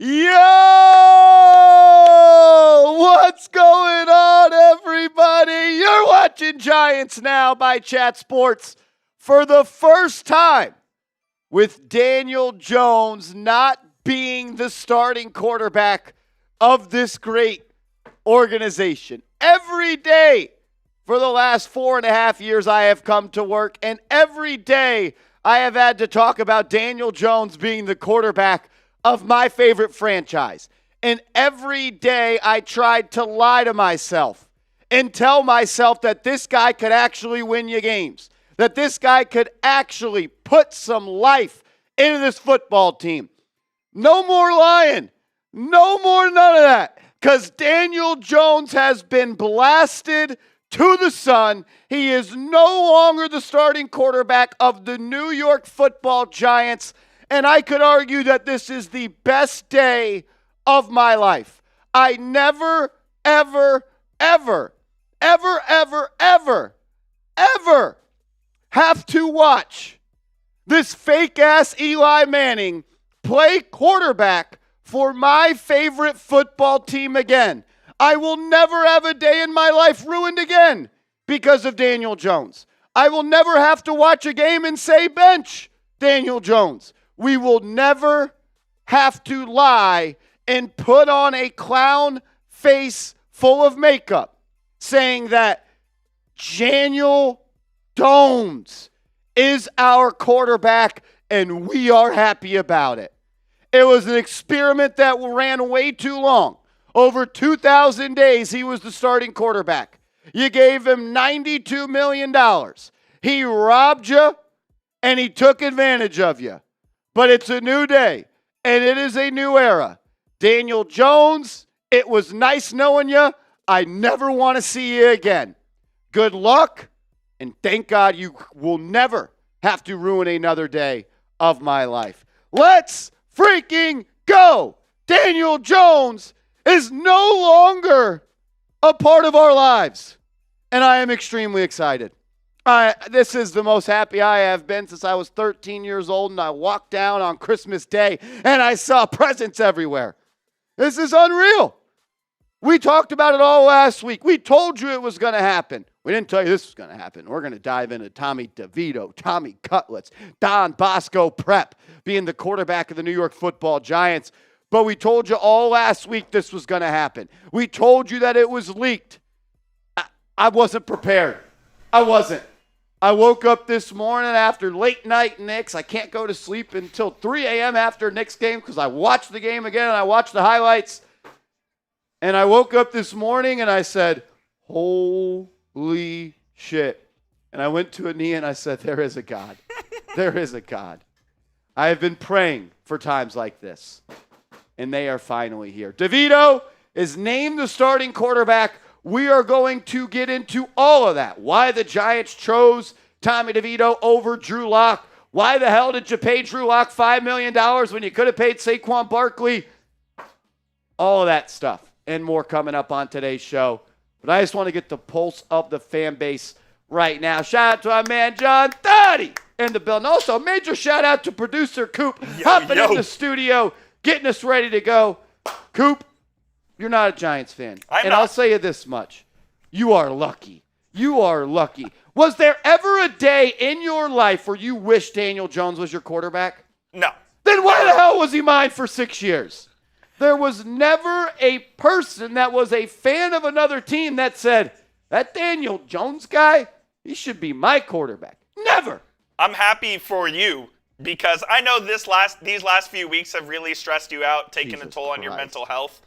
Yo! What's going on, everybody? You're watching Giants Now by Chat Sports for the first time with Daniel Jones not being the starting quarterback of this great organization. Every day for the last 4.5 years I have come to work, and every day I have had to talk about Daniel Jones being the quarterback of my favorite franchise. And every day I tried to lie to myself and tell myself that this guy could actually win you games, that this guy could actually put some life into this football team. No more lying. No more none of that. Because Daniel Jones has been blasted to the sun. He is no longer the starting quarterback of the New York Football Giants. And I could argue that this is the best day of my life. I never, ever, ever, ever, ever, ever, ever have to watch this fake-ass Eli Manning play quarterback for my favorite football team again. I will never have a day in my life ruined again because of Daniel Jones. I will never have to watch a game and say bench Daniel Jones. We will never have to lie and put on a clown face full of makeup saying that Daniel Jones is our quarterback and we are happy about it. It was an experiment that ran way too long. Over 2,000 days, he was the starting quarterback. You gave him $92 million. He robbed you, and he took advantage of you. But it's a new day, and it is a new era. Daniel Jones, it was nice knowing you. I never want to see you again. Good luck, and thank God you will never have to ruin another day of my life. Let's freaking go! Daniel Jones is no longer a part of our lives, and I am extremely excited. This is the most happy I have been since I was 13 years old, and I walked down on Christmas Day, and I saw presents everywhere. This is unreal. We talked about it all last week. We told you it was going to happen. We didn't tell you this was going to happen. We're going to dive into Tommy Devito, Tommy Cutlets, Don Bosco Prep being the quarterback of the New York Football Giants. But we told you all last week this was going to happen. We told you that it was leaked. I wasn't prepared. I wasn't. I woke up this morning after late night Knicks. I can't go to sleep until 3 a.m. after Knicks game because I watched the game again and I watched the highlights. And I woke up this morning and I said, holy shit. And I went to a knee and I said, there is a God. There is a God. I have been praying for times like this. And they are finally here. Devito is named the starting quarterback. We are going to get into all of that. Why the Giants chose Tommy Devito over Drew Lock. Why the hell did you pay Drew Lock $5 million when you could have paid Saquon Barkley? All of that stuff and more coming up on today's show. But I just want to get the pulse of the fan base right now. Shout out to our man Jon Runyan in the building. Also, major shout out to producer Coop hopping in the studio, getting us ready to go. Coop, you're not a Giants fan. I'll say you this much. You are lucky. You are lucky. Was there ever a day in your life where you wish Daniel Jones was your quarterback? No. Then why the hell was he mine for 6 years? There was never a person that was a fan of another team that said, that Daniel Jones guy, he should be my quarterback. Never. I'm happy for you because I know these last few weeks have really stressed you out, taken a toll on your mental health.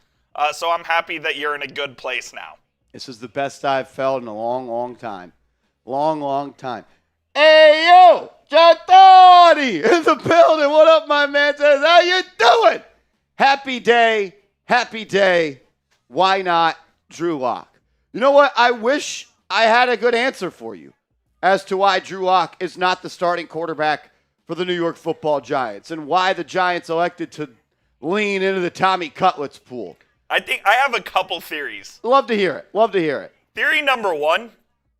So I'm happy that you're in a good place now. This is the best I've felt in a long, long time. Long, long time. Hey, yo, Jon Runyan in the building. What up, my man? Says, how you doing? Happy day. Happy day. Why not Drew Lock? You know what? I wish I had a good answer for you as to why Drew Lock is not the starting quarterback for the New York Football Giants and why the Giants elected to lean into the Tommy Cutlets pool. I think I have a couple theories. Love to hear it. Love to hear it. Theory number one,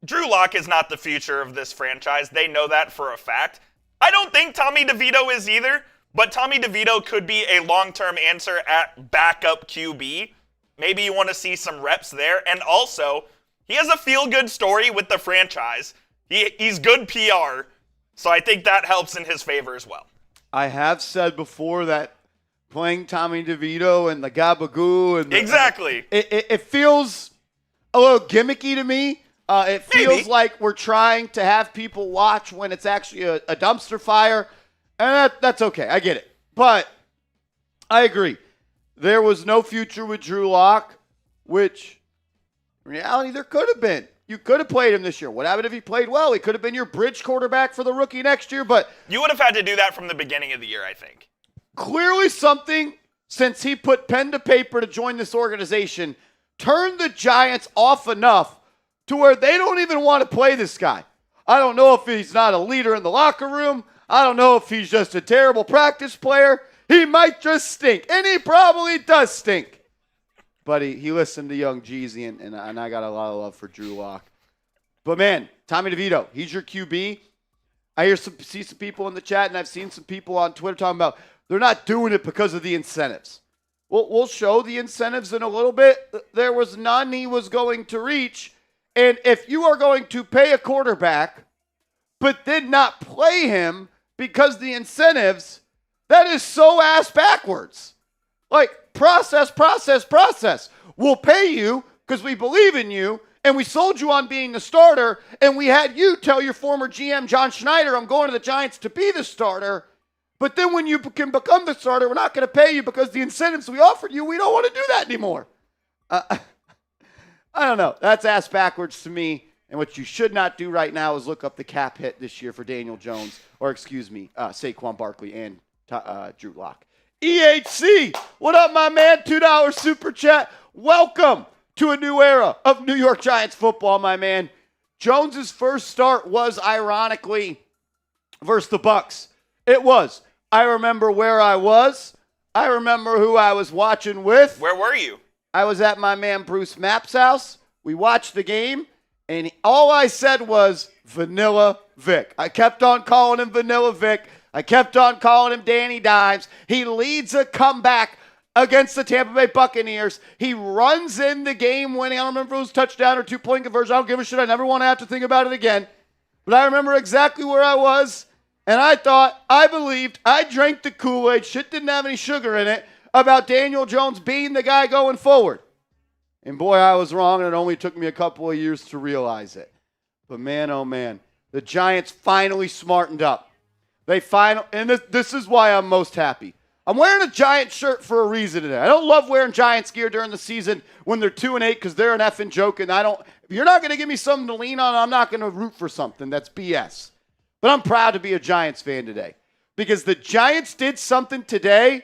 Drew Lock is not the future of this franchise. They know that for a fact. I don't think Tommy DeVito is either, but Tommy DeVito could be a long-term answer at backup QB. Maybe you want to see some reps there. And also, he has a feel-good story with the franchise. He's good PR, so I think that helps in his favor as well. I have said before that playing Tommy DeVito and the gabagoo and exactly, it feels a little gimmicky to me. It feels like we're trying to have people watch when it's actually a dumpster fire, and that's okay. I get it, but I agree. There was no future with Drew Lock, which in reality there could have been. You could have played him this year. What happened if he played well? He could have been your bridge quarterback for the rookie next year, but you would have had to do that from the beginning of the year, I think. Clearly something, since he put pen to paper to join this organization, turned the Giants off enough to where they don't even want to play this guy. I don't know if he's not a leader in the locker room. I don't know if he's just a terrible practice player. He might just stink, and he probably does stink. But he listened to young Jeezy, and I got a lot of love for Drew Lock. But, man, Tommy DeVito, he's your QB. I see some people in the chat, and I've seen some people on Twitter talking about they're not doing it because of the incentives. We'll show the incentives in a little bit. There was none he was going to reach. And if you are going to pay a quarterback but then not play him because the incentives, that is so ass backwards. Like, process. We'll pay you because we believe in you, and we sold you on being the starter, and we had you tell your former GM, John Schneider, I'm going to the Giants to be the starter. But then when you can become the starter, we're not going to pay you because the incentives we offered you, we don't want to do that anymore. I don't know. That's ass backwards to me. And what you should not do right now is look up the cap hit this year for Daniel Jones, or Saquon Barkley and Drew Lock. EHC, what up, my man? $2 super chat. Welcome to a new era of New York Giants football, my man. Jones's first start was, ironically, versus the Bucs. It was. I remember where I was. I remember who I was watching with. Where were you? I was at my man Bruce Mapp's house. We watched the game, and all I said was Vanilla Vic. I kept on calling him Vanilla Vic. I kept on calling him Danny Dimes. He leads a comeback against the Tampa Bay Buccaneers. He runs in the game winning. I don't remember if it was touchdown or 2-point conversion. I don't give a shit. I never want to have to think about it again. But I remember exactly where I was, and I thought, I believed, I drank the Kool-Aid. Shit didn't have any sugar in it about Daniel Jones being the guy going forward. And boy, I was wrong, and it only took me a couple of years to realize it. But man, oh man, the Giants finally smartened up. And this is why I'm most happy. I'm wearing a Giants shirt for a reason today. I don't love wearing Giants gear during the season when they're 2-8 because they're an effing joke, and if you're not going to give me something to lean on, I'm not going to root for something. That's BS. But I'm proud to be a Giants fan today because the Giants did something today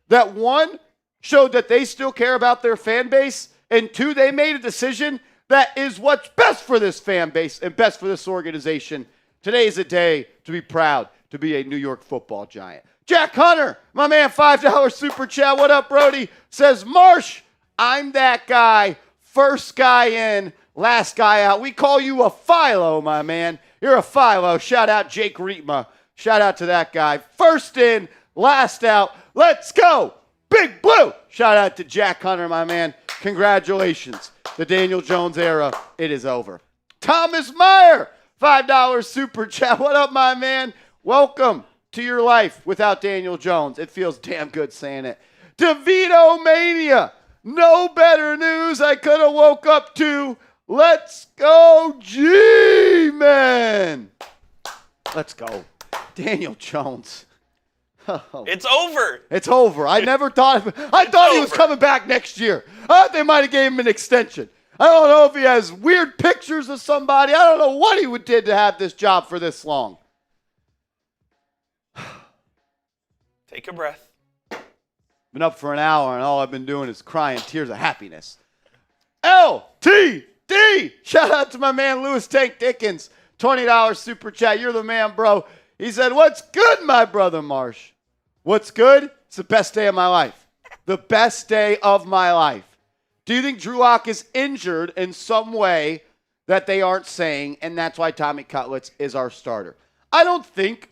that, one, showed that they still care about their fan base, and two, they made a decision that is what's best for this fan base and best for this organization. Today is a day to be proud to be a New York football Giant. Jack Hunter, my man, $5 super chat. What up, Brody? Says, Marsh, I'm that guy. First guy in, last guy out. We call you a Philo, my man. You're a Philo. Shout out Jake Rietma. Shout out to that guy. First in, last out. Let's go. Big Blue. Shout out to Jack Hunter, my man. Congratulations. The Daniel Jones era, it is over. Thomas Meyer, $5 super chat. What up, my man? Welcome to your life without Daniel Jones. It feels damn good saying it. DeVito Mania. No better news I could have woke up to. Let's go, G-Man. Let's go. Daniel Jones. Oh. It's over. It's over. I never thought he was coming back next year. I thought they might have gave him an extension. I don't know if he has weird pictures of somebody. I don't know what he did to have this job for this long. Take a breath. Been up for an hour, and all I've been doing is crying tears of happiness. LTD! Shout out to my man, Louis Tank Dickens. $20 super chat. You're the man, bro. He said, what's good, my brother Marsh? What's good? It's the best day of my life. The best day of my life. Do you think Drew Lock is injured in some way that they aren't saying, and that's why Tommy Cutlets is our starter? I don't think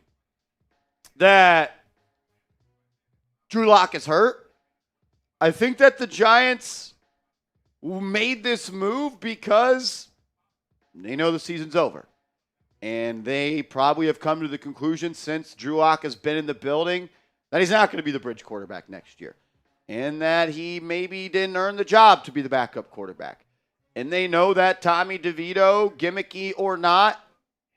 that Drew Lock is hurt. I think that the Giants made this move because they know the season's over. And they probably have come to the conclusion since Drew Lock has been in the building that he's not going to be the bridge quarterback next year. And that he maybe didn't earn the job to be the backup quarterback. And they know that Tommy DeVito, gimmicky or not,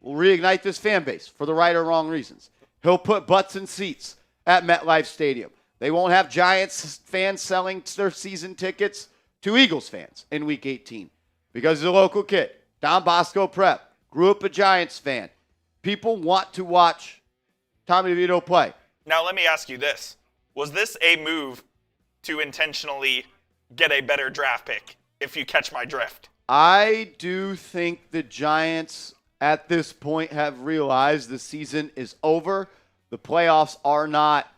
will reignite this fan base for the right or wrong reasons. He'll put butts in seats at MetLife Stadium. They won't have Giants fans selling their season tickets to Eagles fans in Week 18 because he's a local kid. Don Bosco Prep, grew up a Giants fan. People want to watch Tommy DeVito play. Now let me ask you this. Was this a move to intentionally get a better draft pick, if you catch my drift? I do think the Giants at this point have realized the season is over. The playoffs are not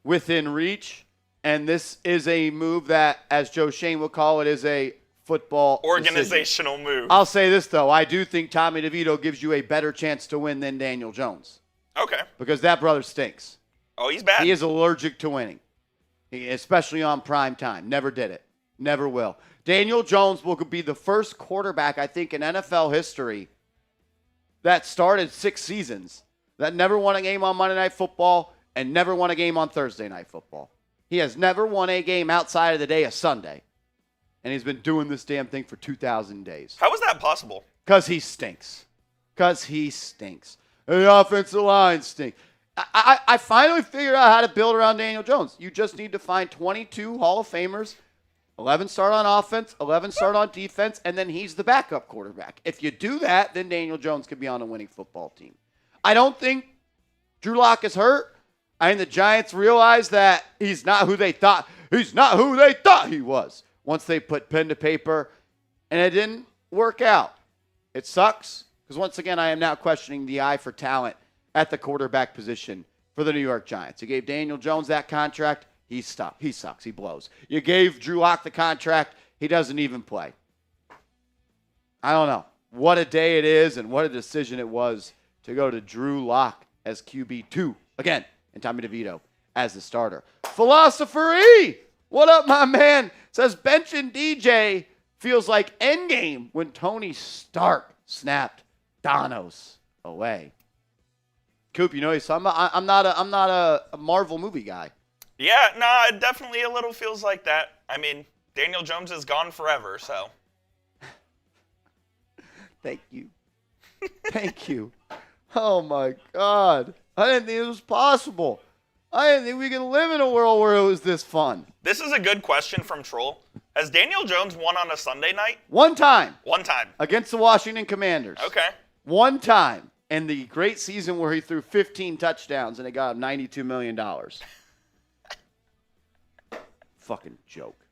within reach. And this is a move that, as Joe Shane would call it, is a football organizational move. I'll say this, though. I do think Tommy DeVito gives you a better chance to win than Daniel Jones. Okay. Because that brother stinks. Oh, he's bad. He is allergic to winning, especially on prime time. Never did it. Never will. Daniel Jones will be the first quarterback, I think, in NFL history that started 6 seasons that never won a game on Monday Night Football and never won a game on Thursday Night Football. He has never won a game outside of the day of Sunday. And he's been doing this damn thing for 2,000 days. How is that possible? Because he stinks. The offensive line stinks. I finally figured out how to build around Daniel Jones. You just need to find 22 Hall of Famers, 11 start on offense, 11 start on defense, and then he's the backup quarterback. If you do that, then Daniel Jones could be on a winning football team. I don't think Drew Lock is hurt. I think the Giants realize that he's not who they thought he was once they put pen to paper, and it didn't work out. It sucks because, once again, I am now questioning the eye for talent at the quarterback position for the New York Giants. You gave Daniel Jones that contract. He sucks. He blows. You gave Drew Lock the contract. He doesn't even play. I don't know what a day it is and what a decision it was to go to Drew Lock as QB2 again and Tommy DeVito as the starter. Philosopher E, what up, my man? Says benching DJ feels like endgame when Tony Stark snapped Thanos away. Coop, you know, I'm not a Marvel movie guy. Yeah, nah, it definitely a little feels like that. I mean, Daniel Jones is gone forever, so. Thank you. Oh, my God. I didn't think it was possible. I didn't think we could live in a world where it was this fun. This is a good question from Troll. Has Daniel Jones won on a Sunday night? One time. Against the Washington Commanders. Okay. One time. And the great season where he threw 15 touchdowns and it got him $92 million. Fucking joke.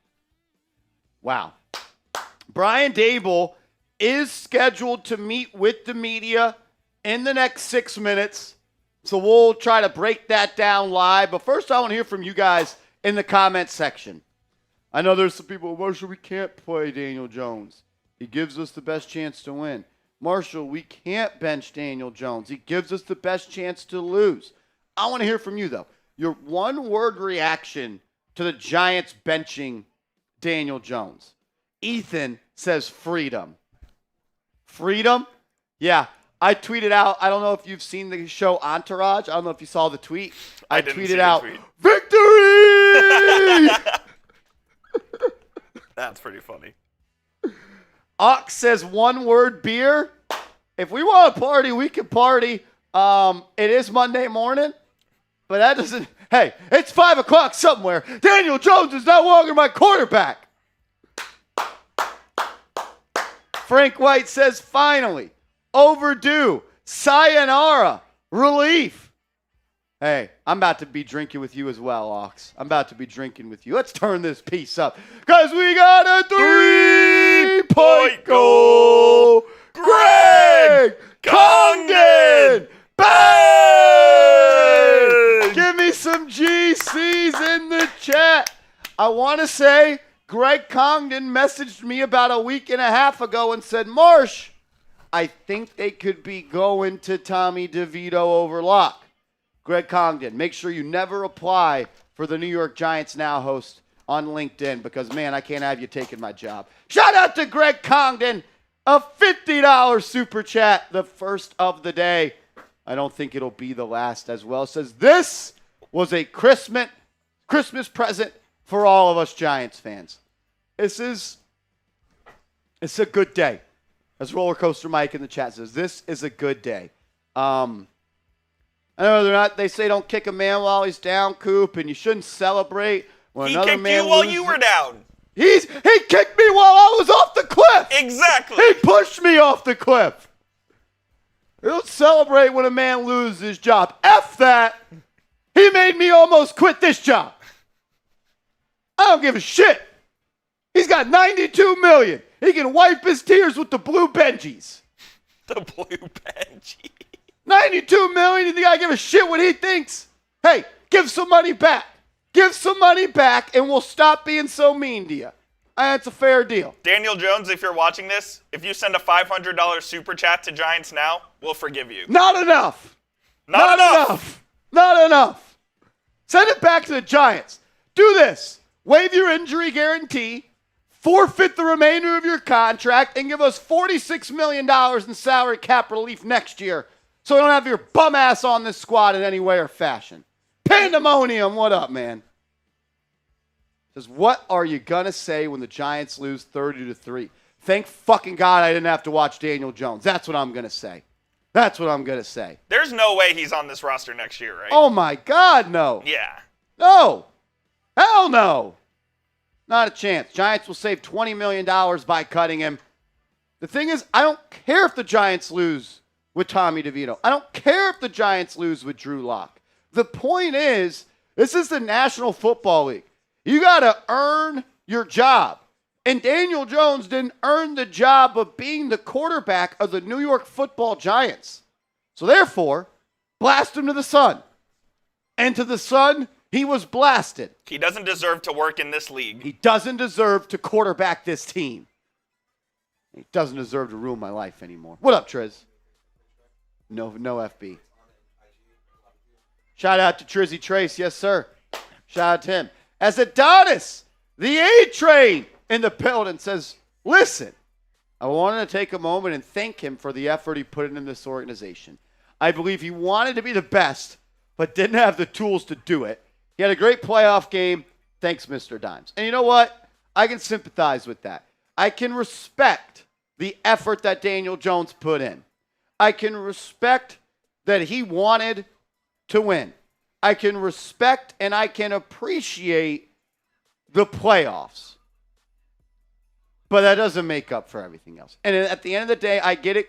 Wow. Brian Daboll is scheduled to meet with the media in the next 6 minutes. So we'll try to break that down live. But first, I want to hear from you guys in the comment section. I know there's some people, Marshall, we can't play Daniel Jones. He gives us the best chance to win. Marshall, we can't bench Daniel Jones. He gives us the best chance to lose. I want to hear from you, though. Your one-word reaction to the Giants benching Daniel Jones. Ethan says freedom. Freedom? Yeah. I tweeted out, I don't know if you've seen the show Entourage. I don't know if you saw the tweet. I tweeted out, victory! That's pretty funny. Ox says one word beer. If we want to party, we can party. It is Monday morning, but that doesn't, hey, it's 5 o'clock somewhere. Daniel Jones is no longer my quarterback. Frank White says finally. Overdue. Sayonara. Relief. Hey, I'm about to be drinking with you as well, Ox. I'm about to be drinking with you. Let's turn this piece up. Because we got a 3-point goal. Greg Congdon. Bang! Give me some GCs in the chat. I want to say Greg Congdon messaged me about a week and a half ago and said, Marsh, I think they could be going to Tommy DeVito over Lock. Greg Congdon, make sure you never apply for for the New York Giants Now host on LinkedIn because, man, I can't have you taking my job. Shout out to Greg Congdon, a $50 super chat, the first of the day. I don't think it'll be the last as well. It says, this was a Christmas present for all of us Giants fans. It's a good day. As Roller Coaster Mike in the chat says, this is a good day. I know they say don't kick a man while he's down, Coop, and you shouldn't celebrate when He another kicked man you while loses. you were down. He kicked me while I was off the cliff. Exactly. He pushed me off the cliff. You don't celebrate when a man loses his job. F that. He made me almost quit this job. I don't give a shit. He's got $92 million. He can wipe his tears with the blue Benjis. The blue Benji. $92 million. You think I give a shit what he thinks? Hey, give some money back. Give some money back, and we'll stop being so mean to you. That's a fair deal. Daniel Jones, if you're watching this, if you send a $500 super chat to Giants Now, we'll forgive you. Not enough. Not enough. Not enough. Send it back to the Giants. Do this. Waive your injury guarantee, forfeit the remainder of your contract, and give us $46 million in salary cap relief next year so we don't have your bum ass on this squad in any way or fashion. Pandemonium, what up, man? Says, what are you going to say when the Giants lose 30-3? Thank fucking God I didn't have to watch Daniel Jones. That's what I'm going to say. That's what I'm going to say. There's no way he's on this roster next year, right? Oh, my God, no. Yeah. No. Hell no. Not a chance. Giants will save $20 million by cutting him. The thing is, I don't care if the Giants lose with Tommy DeVito. I don't care if the Giants lose with Drew Lock. The point is, this is the National Football League. You got to earn your job. And Daniel Jones didn't earn the job of being the quarterback of the New York Football Giants. So therefore, blast him to the sun. And to the sun, he was blasted. He doesn't deserve to work in this league. He doesn't deserve to quarterback this team. He doesn't deserve to ruin my life anymore. What up, Triz? No FB. Shout out to Trizzy Trace. Yes, sir. Shout out to him. As Adonis, the A-Train in the building, says, listen, I wanted to take a moment and thank him for the effort he put into this organization. I believe he wanted to be the best, but didn't have the tools to do it. He had a great playoff game. Thanks, Mr. Dimes. And you know what? I can sympathize with that. I can respect the effort that Daniel Jones put in. I can respect that he wanted to win. I can respect and I can appreciate the playoffs. But that doesn't make up for everything else. And at the end of the day, I get it.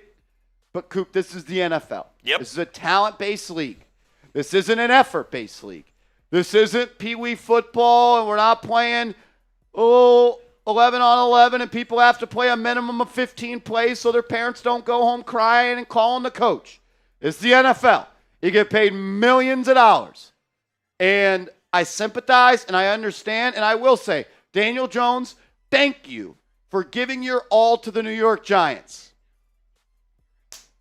But, Coop, this is the NFL. Yep. This is a talent-based league. This isn't an effort-based league. This isn't Pee Wee football, and we're not playing 11 on 11, and people have to play a minimum of 15 plays so their parents don't go home crying and calling the coach. It's the NFL. You get paid millions of dollars. And I sympathize, and I understand, and I will say, Daniel Jones, thank you for giving your all to the New York Giants.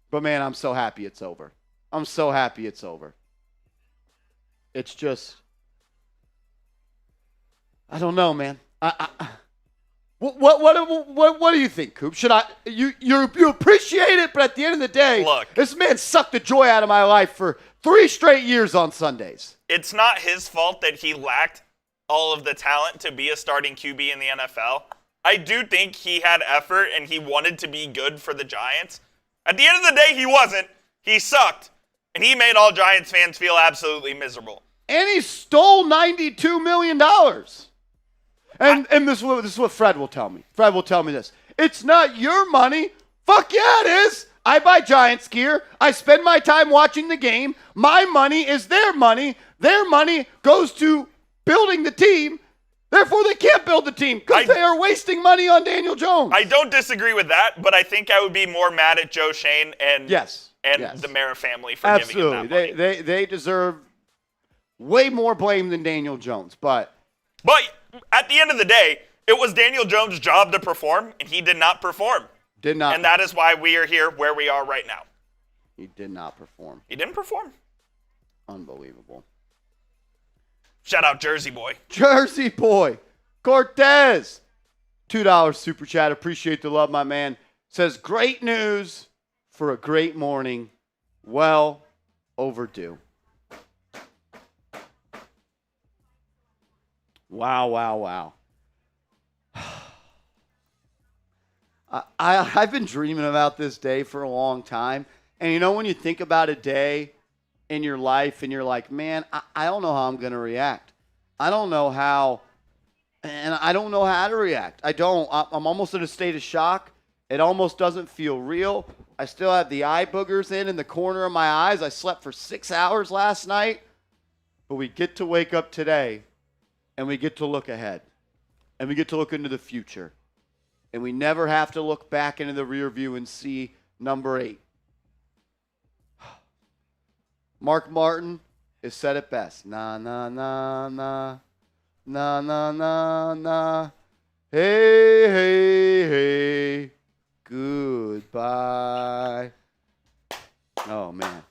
But, man, I'm so happy it's over. I'm so happy it's over. It's just, I don't know, man. What do you think, Coop? Should I? You appreciate it, but at the end of the day, look, this man sucked the joy out of my life for 3 straight years on Sundays. It's not his fault that he lacked all of the talent to be a starting QB in the NFL. I do think he had effort and he wanted to be good for the Giants. At the end of the day, he wasn't. He sucked. And he made all Giants fans feel absolutely miserable. And he stole $92 million. And this is what Fred will tell me. Fred will tell me this. It's not your money. Fuck yeah, it is. I buy Giants gear. I spend my time watching the game. My money is their money. Their money goes to building the team. Therefore, they can't build the team because they are wasting money on Daniel Jones. I don't disagree with that, but I think I would be more mad at Joe Schoen and the Mara family for giving him that money. They deserve way more blame than Daniel Jones. But at the end of the day, it was Daniel Jones' job to perform, and he did not perform. Did not. And that is why we are here where we are right now. He did not perform. He didn't perform. Unbelievable. Shout out Jersey Boy. Jersey Boy. Cortez. $2 super chat. Appreciate the love, my man. Says, great news for a great morning. Well overdue. Wow. I've been dreaming about this day for a long time. And you know when you think about a day in your life and you're like, man, I don't know how I'm going to react. I don't know how to react. I'm almost in a state of shock. It almost doesn't feel real. I still have the eye boogers in the corner of my eyes. I slept for 6 hours last night. But we get to wake up today, and we get to look ahead, and we get to look into the future. And we never have to look back into the rear view and see number 8. Mark Martin has said it best. Na, na, na, na. Na, na, na, na. Hey. Goodbye. Oh, man.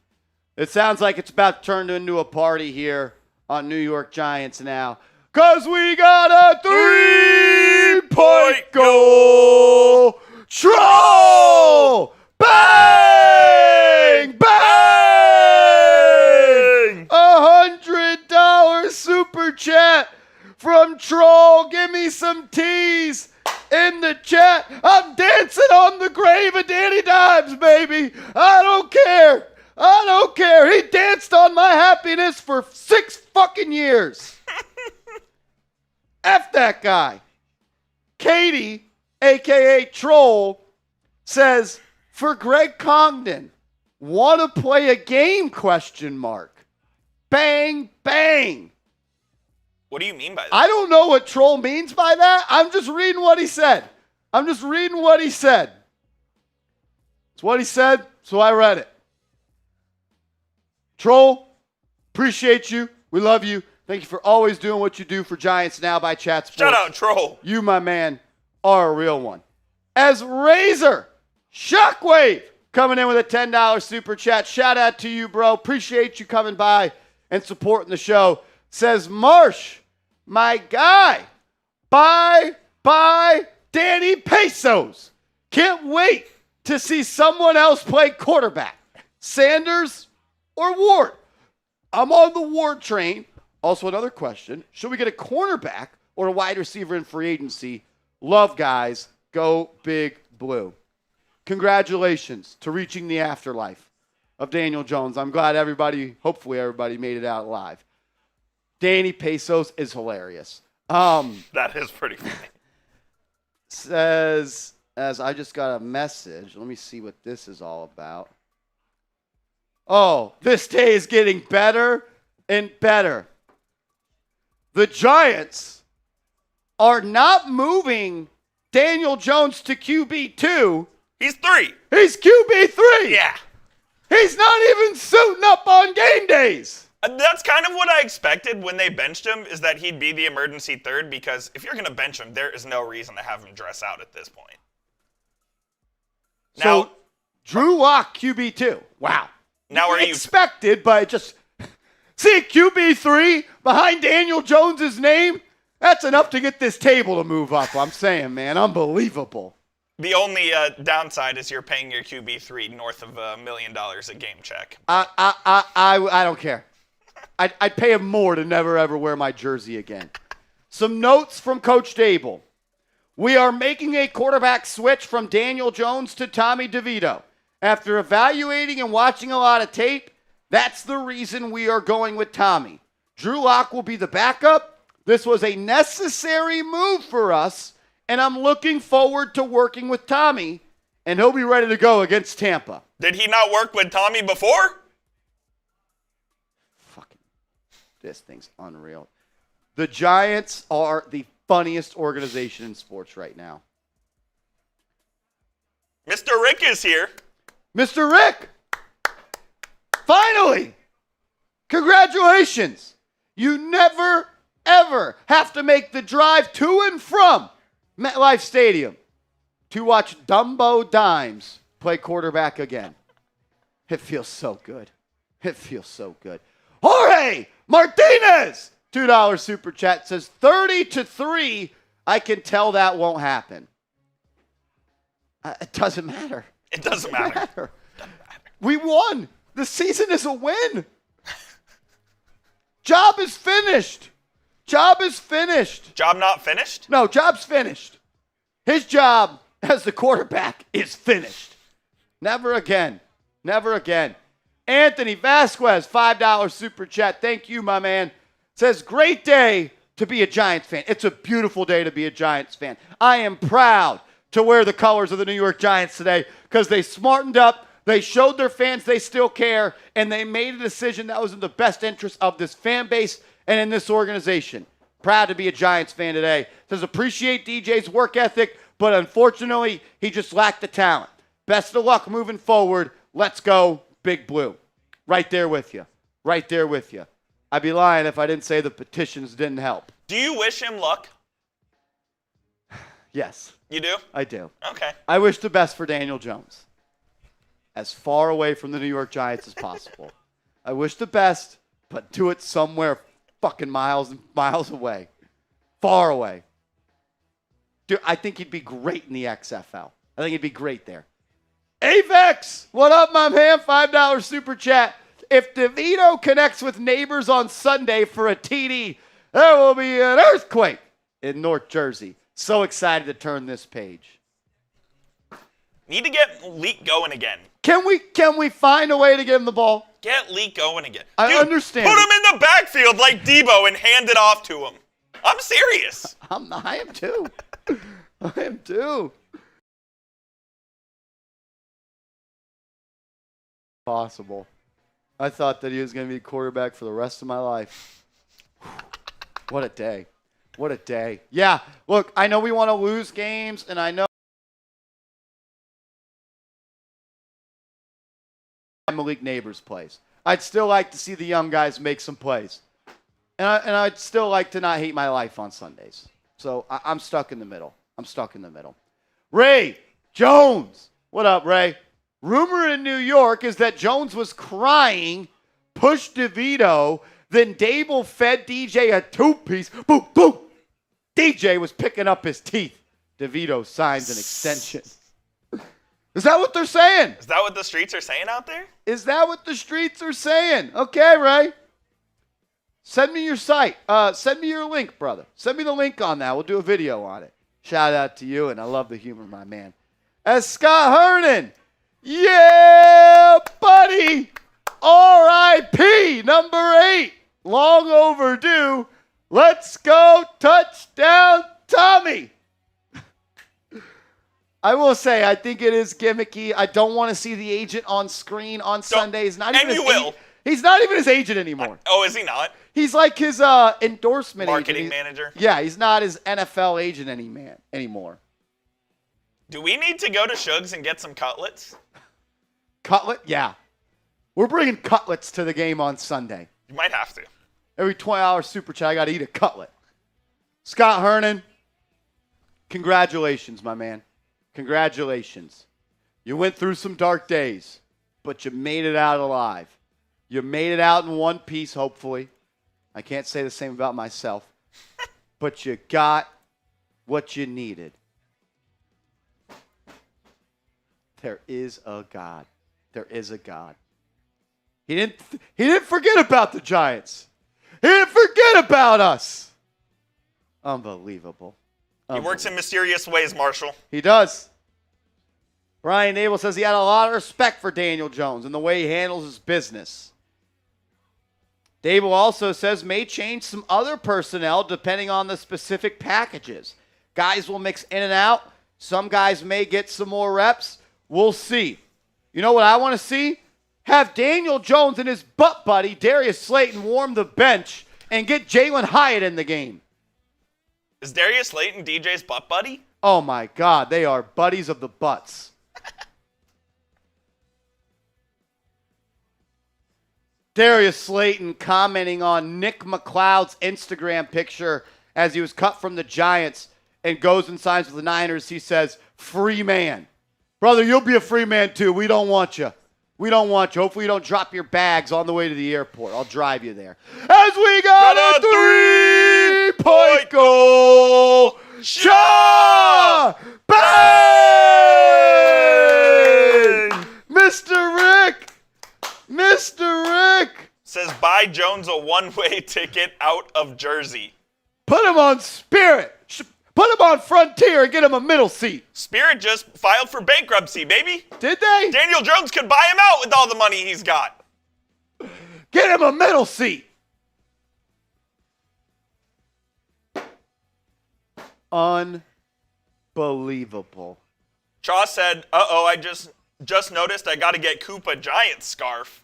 It sounds like it's about to turn into a party here on New York Giants now. Because we got a 3-point goal. Troll! Bang! Bang! $100 super chat from Troll. Give me some T's in the chat. I'm dancing on the grave of Danny Dimes, baby. I don't care. He danced on my happiness for 6 fucking years. F that guy. Katie, a.k.a. Troll, says, for Greg Congdon, want to play a game, ? Bang, bang. What do you mean by that? I don't know what Troll means by that. I'm just reading what he said. It's what he said, so I read it. Troll, appreciate you. We love you. Thank you for always doing what you do for Giants Now by Chat Sports. Shout out, Troll. You, my man, are a real one. As Razor Shockwave coming in with a $10 super chat. Shout out to you, bro. Appreciate you coming by and supporting the show. Says Marsh, my guy. Bye, Danny Pesos. Can't wait to see someone else play quarterback. Sanders or Ward? I'm on the Ward train. Also, another question. Should we get a cornerback or a wide receiver in free agency? Love, guys. Go Big Blue. Congratulations to reaching the afterlife of Daniel Jones. I'm glad hopefully everybody made it out alive. Danny Pesos is hilarious. That is pretty funny. Says, as I just got a message. Let me see what this is all about. Oh, this day is getting better and better. The Giants are not moving Daniel Jones to QB2. He's 3. He's QB3. Yeah. He's not even suiting up on game days. That's kind of what I expected when they benched him, is that he'd be the emergency third, because if you're going to bench him, there is no reason to have him dress out at this point. So, Drew Lock, QB2. Wow. Now are you expected, but just see QB3 behind Daniel Jones's name? That's enough to get this table to move up. I'm saying, man, unbelievable. The only downside is you're paying your QB3 north of $1 million a game check. I don't care. I'd pay him more to never ever wear my jersey again. Some notes from Coach Daboll. We are making a quarterback switch from Daniel Jones to Tommy DeVito. After evaluating and watching a lot of tape, that's the reason we are going with Tommy. Drew Lock will be the backup. This was a necessary move for us, and I'm looking forward to working with Tommy, and he'll be ready to go against Tampa. Did he not work with Tommy before? Fucking, this thing's unreal. The Giants are the funniest organization in sports right now. Mr. Rick is here. Mr. Rick! Finally! Congratulations! You never, ever have to make the drive to and from MetLife Stadium to watch Dumbo Dimes play quarterback again. It feels so good. Jorge Martinez $2 super chat says 30-3. I can tell that won't happen. It doesn't matter. It doesn't matter. We won. The season is a win. Job is finished. Job is finished. Job not finished? No, job's finished. His job as the quarterback is finished. Never again. Never again. Anthony Vasquez, $5 super chat. Thank you, my man. Says, great day to be a Giants fan. It's a beautiful day to be a Giants fan. I am proud to wear the colors of the New York Giants today because they smartened up, they showed their fans they still care, and they made a decision that was in the best interest of this fan base and in this organization. Proud to be a Giants fan today. Says, appreciate DJ's work ethic, but unfortunately, he just lacked the talent. Best of luck moving forward. Let's go, Big Blue. Right there with you. Right there with you. I'd be lying if I didn't say the petitions didn't help. Do you wish him luck? Yes. You do? I do. Okay. I wish the best for Daniel Jones. As far away from the New York Giants as possible. I wish the best, but do it somewhere fucking miles and miles away. Far away. Dude, I think he'd be great in the XFL. I think he'd be great there. Avex, what up, my man? $5 super chat. If Devito connects with Nabers on Sunday for a TD, there will be an earthquake in North Jersey. So excited to turn this page. Need to get Leak going again. Can we find a way to give him the ball? Get Leak going again. I Dude, understand. Put him in the backfield like Debo and hand it off to him. I'm serious. I am too. I am too. Possible. I thought that he was going to be quarterback for the rest of my life. What a day. What a day. Yeah, look, I know we want to lose games, and I know Malik Nabers plays. I'd still like to see the young guys make some plays. And I'd still like to not hate my life on Sundays. So I'm stuck in the middle. I'm stuck in the middle. Ray Jones. What up, Ray? Rumor in New York is that Jones was crying, pushed Devito, then Daboll fed DJ a two-piece. Boom, boom. DJ was picking up his teeth. DeVito signs an extension. Is that what they're saying? Is that what the streets are saying out there? Is that what the streets are saying? Okay, Ray. Send me your site. Send me your link, brother. Send me the link on that. We'll do a video on it. Shout out to you, and I love the humor, my man. As Scott Hernan. Yeah, buddy. R.I.P. number 8. Long overdue. Let's go touchdown, Tommy. I will say, I think it is gimmicky. I don't want to see the agent on screen on Sundays. He's not even his agent anymore. Oh, is he not? He's like his endorsement marketing agent. manager. Yeah, he's not his NFL agent anymore. Do we need to go to Shugs and get some cutlets? Cutlet? Yeah. We're bringing cutlets to the game on Sunday. You might have to. Every $20 super chat, I got to eat a cutlet. Scott Hernan, congratulations, my man. Congratulations. You went through some dark days, but you made it out alive. You made it out in one piece, hopefully. I can't say the same about myself. But you got what you needed. There is a God. There is a God. He didn't forget about the Giants. He didn't forget about us. Unbelievable. He works in mysterious ways, Marshall. He does. Brian Daboll says he had a lot of respect for Daniel Jones and the way he handles his business. Daboll also says may change some other personnel depending on the specific packages. Guys will mix in and out. Some guys may get some more reps. We'll see. You know what I want to see? Have Daniel Jones and his butt buddy, Darius Slayton, warm the bench and get Jalen Hyatt in the game. Is Darius Slayton DJ's butt buddy? Oh, my God. They are buddies of the butts. Darius Slayton commenting on Nick McLeod's Instagram picture as he was cut from the Giants and goes and signs with the Niners. He says, free man. Brother, you'll be a free man too. We don't want you. We don't want you. Hopefully you don't drop your bags on the way to the airport. I'll drive you there. As we got a 3-point goal. Shaw! Bang! Mr. Rick! Mr. Rick! Says buy Jones a one-way ticket out of Jersey. Put him on Spirit. Put him on Frontier and get him a middle seat. Spirit just filed for bankruptcy, baby. Did they? Daniel Jones could buy him out with all the money he's got. Get him a middle seat. Unbelievable. Shaw said, uh-oh, I just noticed I got to get Coop a Giants scarf.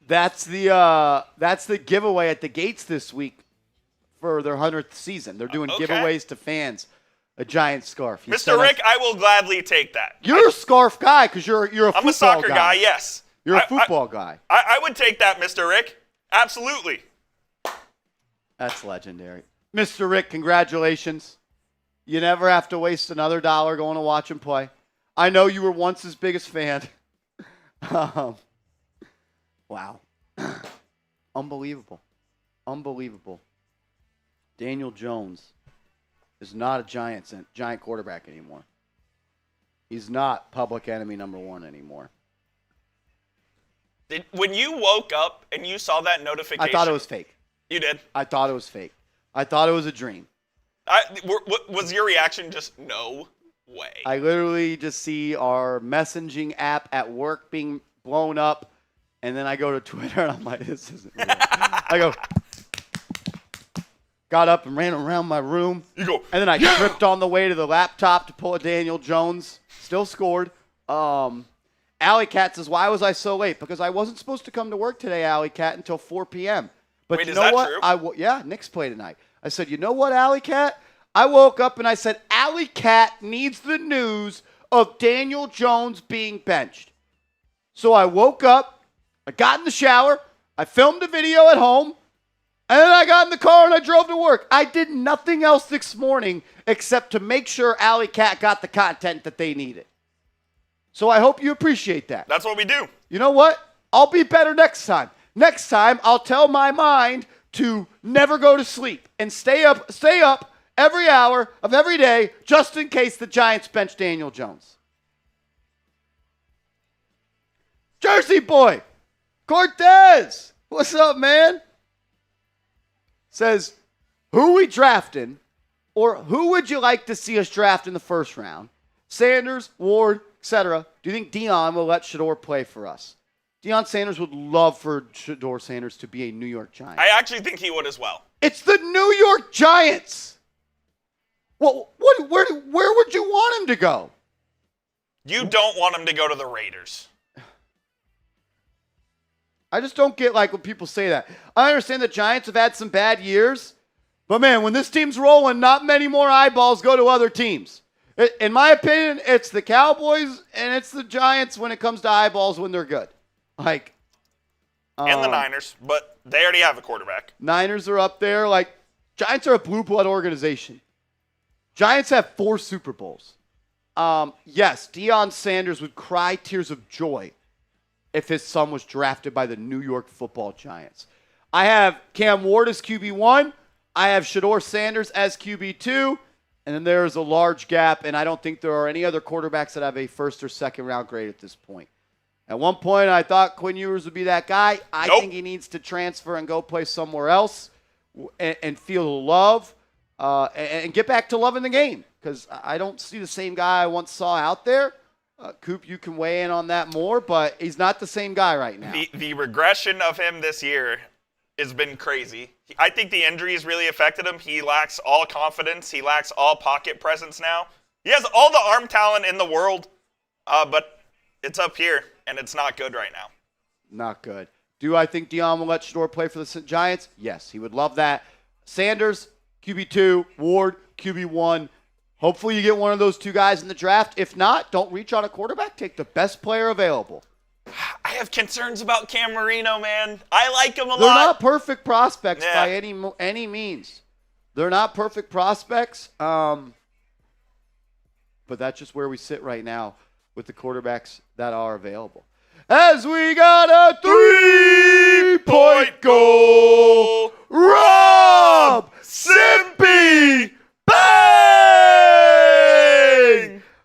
That's the giveaway at the gates this week for their 100th season. They're doing giveaways to fans. A Giants scarf. Mr. Rick, I will gladly take that. You're a scarf guy because you're a football guy. I'm a soccer guy, yes. You're a football guy. I would take that, Mr. Rick. Absolutely. That's legendary. Mr. Rick, congratulations. You never have to waste another dollar going to watch him play. I know you were once his biggest fan. Wow. Unbelievable. Unbelievable. Daniel Jones is not a giant quarterback anymore. He's not public enemy number one anymore. When you woke up and you saw that notification... I thought it was fake. You did? I thought it was fake. I thought it was a dream. Was your reaction just, no way? I literally just see our messaging app at work being blown up, and then I go to Twitter, and I'm like, this isn't real. I got up and ran around my room. You go, and then I tripped on the way to the laptop to pull a Daniel Jones. Still scored. Alley Cat says, why was I so late? Because I wasn't supposed to come to work today, Alley Cat, until 4 p.m. But wait, you is know that what? true? Yeah, Knicks play tonight. I said, you know what, Alley Cat? I woke up and I said, Alley Cat needs the news of Daniel Jones being benched. So I woke up, I got in the shower, I filmed a video at home, and then I got in the car and I drove to work. I did nothing else this morning except to make sure Alley Cat got the content that they needed. So I hope you appreciate that. That's what we do. You know what? I'll be better next time. Next time, I'll tell my mind to never go to sleep and stay up every hour of every day just in case the Giants bench Daniel Jones. Jersey boy, Cortez, what's up, man? Says, who we drafting, or who would you like to see us draft in the first round? Sanders, Ward, etc. Do you think Deion will let Shedeur play for us? Deion Sanders would love for Shedeur Sanders to be a New York Giant. I actually think he would as well. It's the New York Giants. Well, where would you want him to go? You don't want him to go to the Raiders. I just don't get like when people say that. I understand the Giants have had some bad years, but man, when this team's rolling, not many more eyeballs go to other teams. In my opinion, it's the Cowboys and it's the Giants when it comes to eyeballs when they're good. Like, and the Niners, but they already have a quarterback. Niners are up there. Like, Giants are a blue blood organization. Giants have 4 Super Bowls. Yes, Deion Sanders would cry tears of joy if his son was drafted by the New York Football Giants. I have Cam Ward as QB1. I have Shedeur Sanders as QB2. And then there's a large gap, and I don't think there are any other quarterbacks that have a first or second round grade at this point. At one point, I thought Quinn Ewers would be that guy. I think he needs to transfer and go play somewhere else and feel the love and get back to loving the game because I don't see the same guy I once saw out there. Coop, you can weigh in on that more, but he's not the same guy right now. The regression of him this year has been crazy. I think the injuries really affected him. He lacks all confidence. He lacks all pocket presence now. He has all the arm talent in the world, but it's up here, and it's not good right now. Not good. Do I think Deion will let Shedeur play for the Giants? Yes, he would love that. Sanders, QB2, Ward, QB1. Hopefully you get one of those 2 guys in the draft. If not, don't reach on a quarterback. Take the best player available. I have concerns about Cam Marino, man. I like him a lot. They're not perfect prospects by any means. They're not perfect prospects, but that's just where we sit right now with the quarterbacks that are available. as we got a 3-point goal. Rob Simpy! Bang!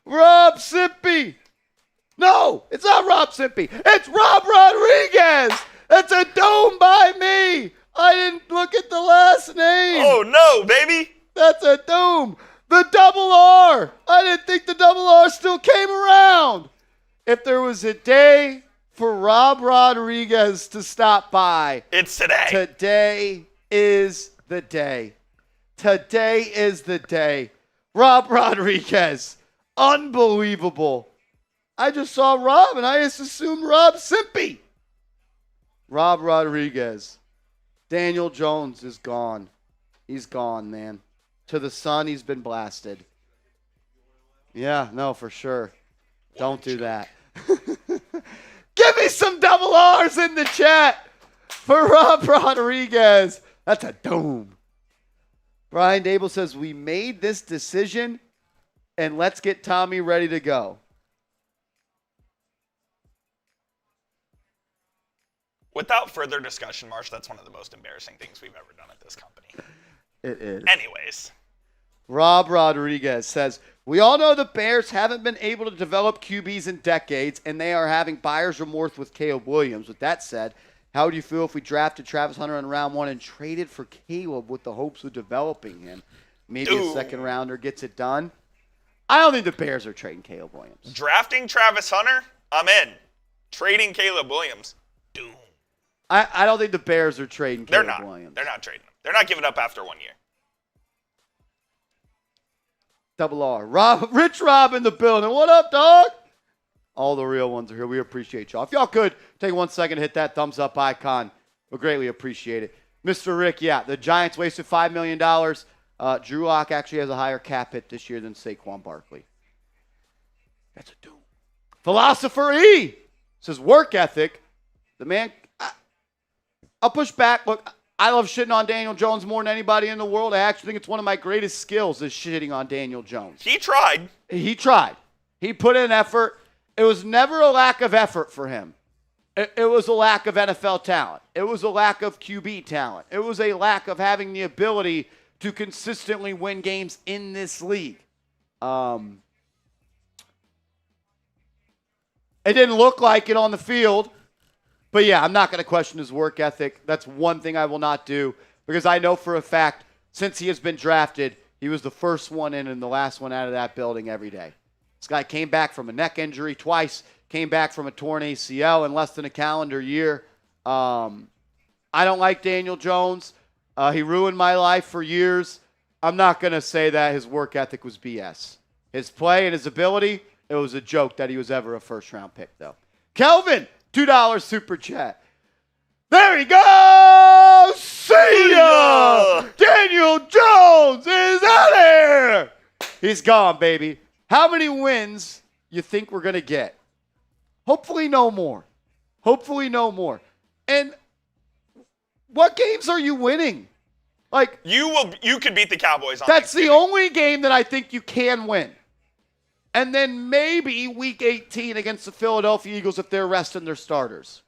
Rob Simpy. No, it's not Rob Simpy. It's Rob Rodriguez. That's a dome by me. I didn't look at the last name. Oh, no, baby. That's a dome. The double R. I didn't think the double R still came around. If there was a day for Rob Rodriguez to stop by, it's today. Today is the day. Today is the day. Rob Rodriguez. Unbelievable. I just saw Rob and I just assumed Rob Simpy. Rob Rodriguez. Daniel Jones is gone. He's gone, man. To the sun, he's been blasted. Yeah, no, for sure. Don't do that. Give me some double R's in the chat for Rob Rodriguez. That's a dome. Brian Daboll says, we made this decision, and let's get Tommy ready to go. Without further discussion, Marsh, that's one of the most embarrassing things we've ever done at this company. It is. Anyways. Rob Rodriguez says, we all know the Bears haven't been able to develop QBs in decades, and they are having buyer's remorse with Caleb Williams. With that said, how would you feel if we drafted Travis Hunter in round 1 and traded for Caleb with the hopes of developing him? Maybe a second rounder gets it done. I don't think the Bears are trading Caleb Williams. Drafting Travis Hunter? I'm in. Trading Caleb Williams? Doom. I don't think the Bears are trading Caleb Williams. They're not trading him. They're not giving up after 1 year. Double R. Rich Rob in the building. What up, dog? All the real ones are here. We appreciate y'all. If y'all could, take 1 second to hit that thumbs up icon. We'll greatly appreciate it. Mr. Rick, yeah, the Giants wasted $5 million. Drew Lock actually has a higher cap hit this year than Saquon Barkley. That's a doom. Philosopher E says work ethic. The man, I'll push back. Look, I love shitting on Daniel Jones more than anybody in the world. I actually think it's one of my greatest skills is shitting on Daniel Jones. He tried. He tried. He put in effort. It was never a lack of effort for him. It was a lack of NFL talent. It was a lack of QB talent. It was a lack of having the ability to consistently win games in this league. It didn't look like it on the field. But, yeah, I'm not going to question his work ethic. That's one thing I will not do because I know for a fact since he has been drafted, he was the first one in and the last one out of that building every day. This guy came back from a neck injury twice, came back from a torn ACL in less than a calendar year. I don't like Daniel Jones. He ruined my life for years. I'm not going to say that his work ethic was BS. His play and his ability, it was a joke that he was ever a first-round pick, though. Kelvin! $2 super chat. There he goes! See ya! Daniel Jones is out of here! He's gone, baby. How many wins you think we're going to get? Hopefully no more. Hopefully no more. And what games are you winning? Like you could beat the Cowboys on That's the only game that I think you can win. And then maybe week 18 against the Philadelphia Eagles if they're resting their starters.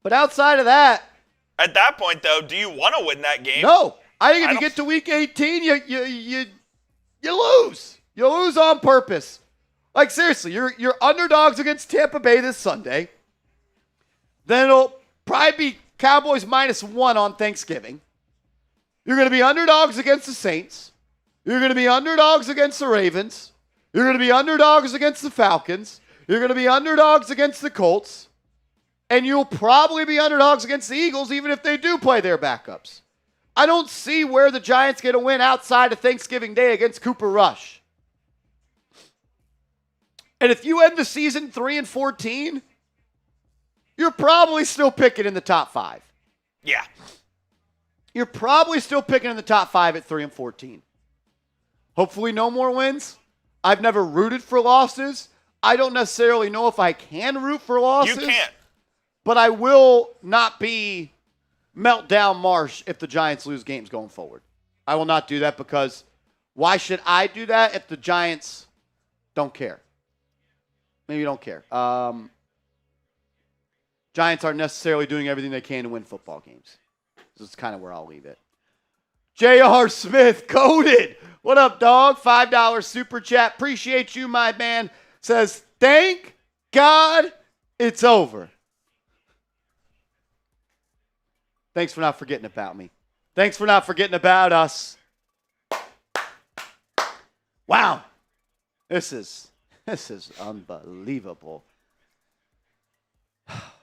But outside of that. At that point, though, do you want to win that game? No. I think if you get to week 18, you lose. You lose on purpose. Like, seriously, you're underdogs against Tampa Bay this Sunday. Then it'll probably be Cowboys -1 on Thanksgiving. You're going to be underdogs against the Saints. You're going to be underdogs against the Ravens. You're going to be underdogs against the Falcons. You're going to be underdogs against the Colts. And you'll probably be underdogs against the Eagles even if they do play their backups. I don't see where the Giants get a win outside of Thanksgiving Day against Cooper Rush. And if you end the season 3-14, you're probably still picking in the top 5. Yeah. You're probably still picking in the top 5 at 3-14. Hopefully no more wins. I've never rooted for losses. I don't necessarily know if I can root for losses. You can't. But I will not be meltdown Marsh if the Giants lose games going forward. I will not do that because why should I do that if the Giants don't care? Maybe you don't care. Giants aren't necessarily doing everything they can to win football games. This is kind of where I'll leave it. J.R. Smith, coded. What up, dog? $5 super chat. Appreciate you, my man. Says, thank God it's over. Thanks for not forgetting about me. Thanks for not forgetting about us. Wow. This is unbelievable.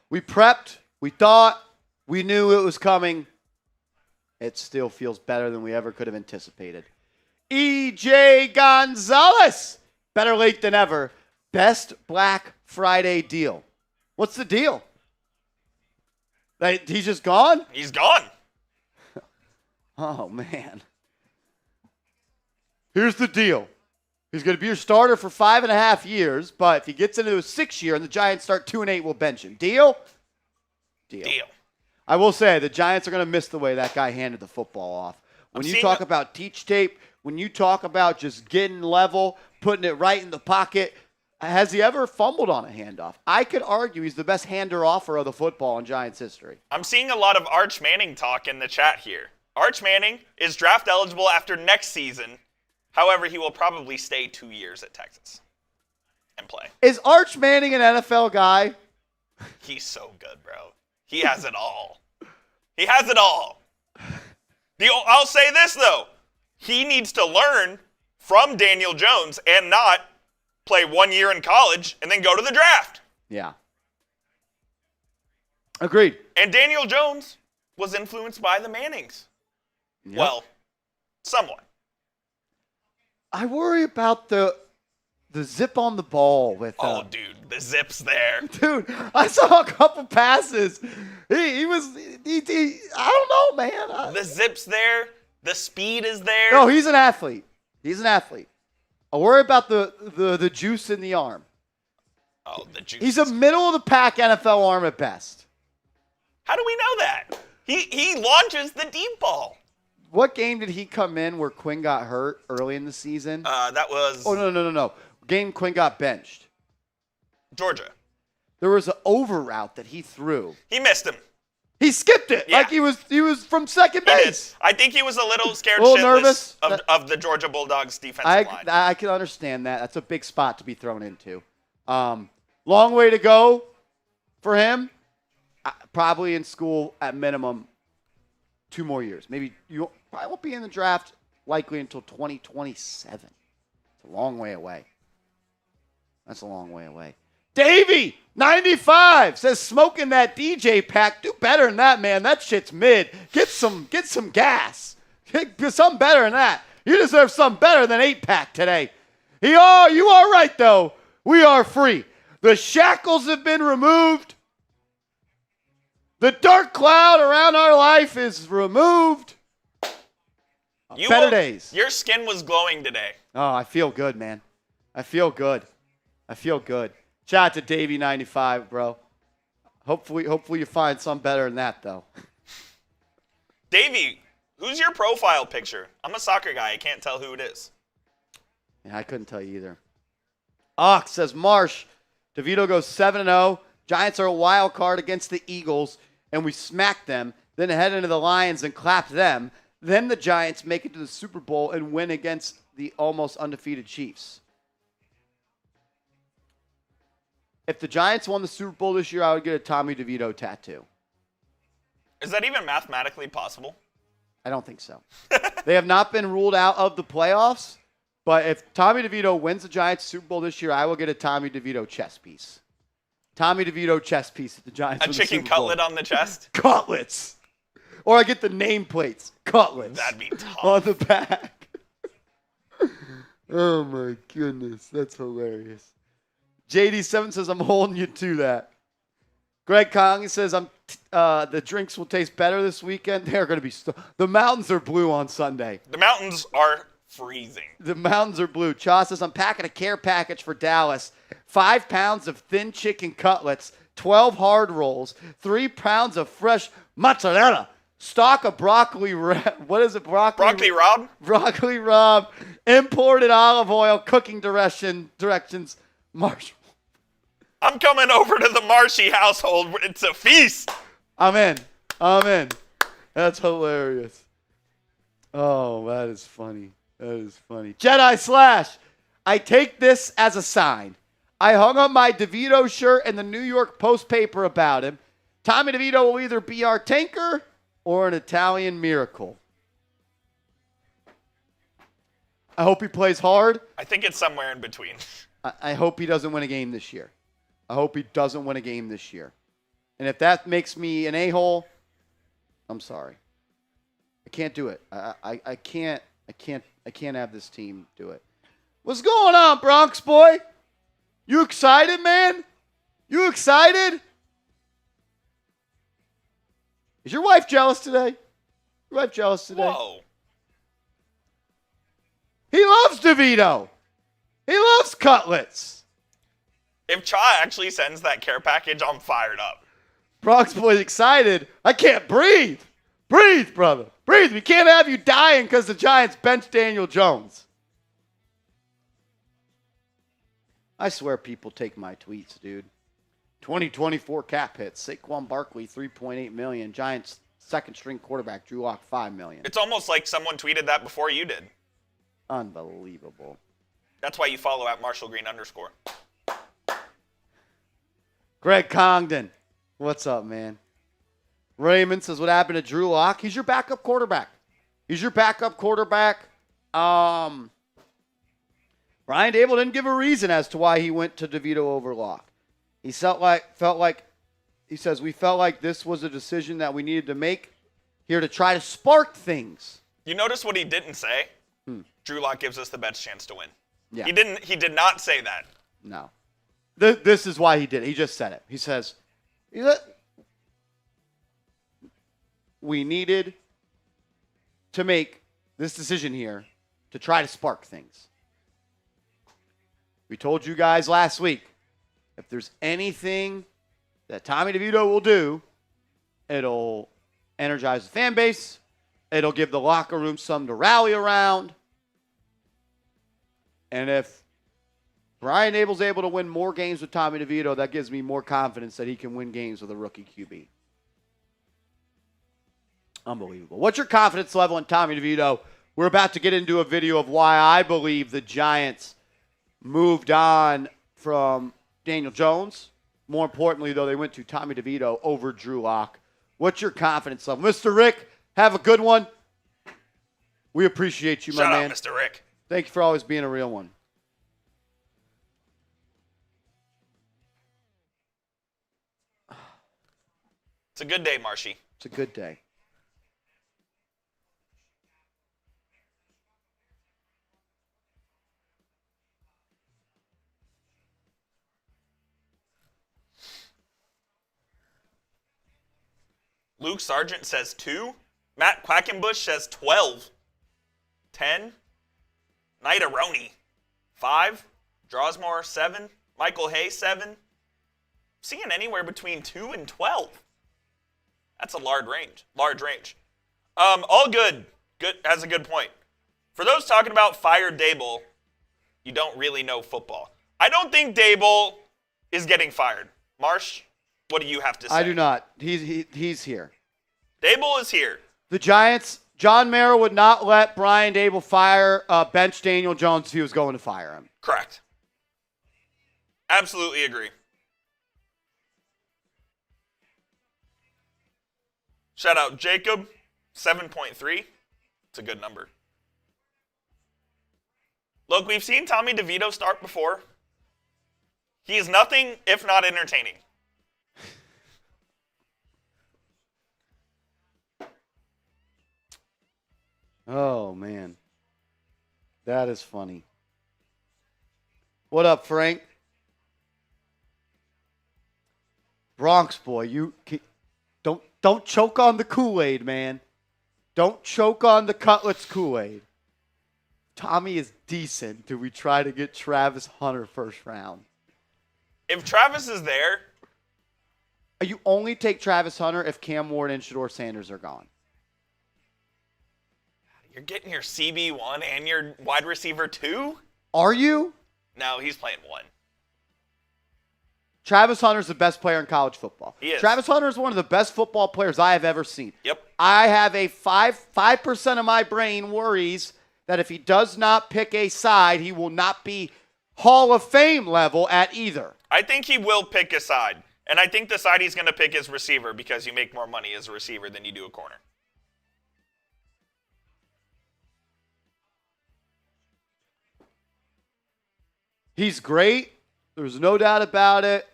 We prepped. We thought. We knew it was coming. It still feels better than we ever could have anticipated. E.J. Gonzalez. Better late than ever. Best Black Friday deal. What's the deal? He's just gone? He's gone. Oh, man. Here's the deal. He's going to be your starter for 5.5 years, but if he gets into his 6th year and the Giants start 2-8, we'll bench him. Deal? Deal. I will say the Giants are going to miss the way that guy handed the football off. When you talk about teach tape, when you talk about just getting level, putting it right in the pocket, has he ever fumbled on a handoff? I could argue he's the best hander-offer of the football in Giants history. I'm seeing a lot of Arch Manning talk in the chat here. Arch Manning is draft eligible after next season. However, he will probably stay 2 years at Texas and play. Is Arch Manning an NFL guy? He's so good, bro. He has it all. He has it all. I'll say this, though. He needs to learn from Daniel Jones and not play 1 year in college and then go to the draft. Yeah. Agreed. And Daniel Jones was influenced by the Mannings. Yep. Well, somewhat. I worry about the zip on the ball with. Oh, dude, the zip's there. Dude, I saw a couple passes. He I don't know, man. The zip's there. The speed is there. No, he's an athlete. I worry about the juice in the arm. Oh, the juice. He's a middle of the pack NFL arm at best. How do we know that? He launches the deep ball. What game did he come in where Quinn got hurt early in the season? That was... Oh, no. Game Quinn got benched. Georgia. There was an over route that he threw. He missed him. He skipped it. Yeah. Like he was from second base. I think he was a little scared nervous of the Georgia Bulldogs defensive line. I can understand that. That's a big spot to be thrown into. Long way to go for him. Probably in school at minimum 2 more years. Maybe you probably won't be in the draft likely until 2027. It's a long way away. That's a long way away. Davey, 95, says smoking that DJ pack. Do better than that, man. That shit's mid. Get some gas. Get something better than that. You deserve something better than 8-pack today. You are right, though. We are free. The shackles have been removed. The dark cloud around our life is removed. Better days. Your skin was glowing today. Oh, I feel good, man. I feel good. Shout out to Davey 95, bro. Hopefully you find something better than that, though. Davey, who's your profile picture? I'm a soccer guy. I can't tell who it is. Yeah, I couldn't tell you either. Ox says, Marsh, DeVito goes 7-0. Giants are a wild card against the Eagles, and we smack them, then head into the Lions and clap them. Then the Giants make it to the Super Bowl and win against the almost undefeated Chiefs. If the Giants won the Super Bowl this year, I would get a Tommy DeVito tattoo. Is that even mathematically possible? I don't think so. They have not been ruled out of the playoffs, but if Tommy DeVito wins the Giants Super Bowl this year, I will get a Tommy DeVito chess piece. Tommy DeVito chess piece at the Giants. A chicken cutlet on the chest? Cutlets. Or I get the nameplates. Cutlets. That'd be tough. On the back. Oh, my goodness. That's hilarious. JD7 says, I'm holding you to that. Greg Kong says, the drinks will taste better this weekend. They're going to be the mountains are blue on Sunday. The mountains are freezing. The mountains are blue. Chaw says, I'm packing a care package for Dallas. 5 pounds of thin chicken cutlets, 12 hard rolls, 3 pounds of fresh mozzarella, stock of broccoli. What is it? Broccoli Rob? Broccoli Rob, imported olive oil, cooking directions. Marshall. I'm coming over to the Marshy household. It's a feast. I'm in. That's hilarious. Oh, that is funny. Jedi Slash. I take this as a sign. I hung up my DeVito shirt in the New York Post paper about him. Tommy DeVito will either be our tanker or an Italian miracle. I hope he plays hard. I think it's somewhere in between. I hope he doesn't win a game this year. And if that makes me an a-hole, I'm sorry. I can't do it. I can't have this team do it. What's going on, Bronx boy? You excited, man? You excited? Is your wife jealous today? Whoa. He loves DeVito. He loves cutlets. If Cha actually sends that care package, I'm fired up. Bronx boy's excited. I can't breathe. Breathe, brother. Breathe. We can't have you dying because the Giants bench Daniel Jones. I swear people take my tweets, dude. 2024 cap hits. Saquon Barkley, $3.8 million. Giants second-string quarterback Drew Lock, $5 million. It's almost like someone tweeted that before you did. Unbelievable. That's why you follow at _. Greg Congdon. What's up, man? Raymond says, what happened to Drew Lock? He's your backup quarterback. Brian Daboll didn't give a reason as to why he went to DeVito over Lock. He he says, we felt like this was a decision that we needed to make here to try to spark things. You notice what he didn't say? Drew Lock gives us the best chance to win. Yeah. He did not say that. No. This is why he did it. He just said it. He says, we needed to make this decision here to try to spark things. We told you guys last week, if there's anything that Tommy DeVito will do, it'll energize the fan base. It'll give the locker room something to rally around. And if Brian Daboll's able to win more games with Tommy DeVito, that gives me more confidence that he can win games with a rookie QB. Unbelievable. What's your confidence level in Tommy DeVito? We're about to get into a video of why I believe the Giants moved on from Daniel Jones. More importantly, though, they went to Tommy DeVito over Drew Lock. What's your confidence level? Mr. Rick, have a good one. We appreciate you, my man. Shout out, Mr. Rick. Thank you for always being a real one. It's a good day, Marshy. It's a good day. Luke Sargent says 2. Matt Quackenbush says 12. 10. Nighteroni, 5. Drosmore, 7. Michael Hay, 7. Seeing anywhere between 2 and 12. That's a large range. All good. Good has a good point. For those talking about fire Daboll, you don't really know football. I don't think Daboll is getting fired. Marsh, what do you have to say? I do not. He's here. Daboll is here. The Giants, John Mara would not let Brian Daboll bench Daniel Jones if he was going to fire him. Correct. Absolutely agree. Shout out Jacob, 7.3. It's a good number. Look, we've seen Tommy DeVito start before. He is nothing if not entertaining. Oh, man. That is funny. What up, Frank? Bronx boy, you don't choke on the Kool-Aid, man. Don't choke on the Cutlets Kool-Aid. Tommy is decent. Do we try to get Travis Hunter first round? If Travis is there, You only take Travis Hunter if Cam Ward and Shador Sanders are gone. you're getting your CB1 and your wide receiver 2? Are you? No, he's playing 1. Travis Hunter's the best player in college football. He is. Travis Hunter is one of the best football players I have ever seen. Yep. I have a 5% of my brain worries that if he does not pick a side, he will not be Hall of Fame level at either. I think he will pick a side. And I think the side he's going to pick is receiver because you make more money as a receiver than you do a corner. He's great. There's no doubt about it.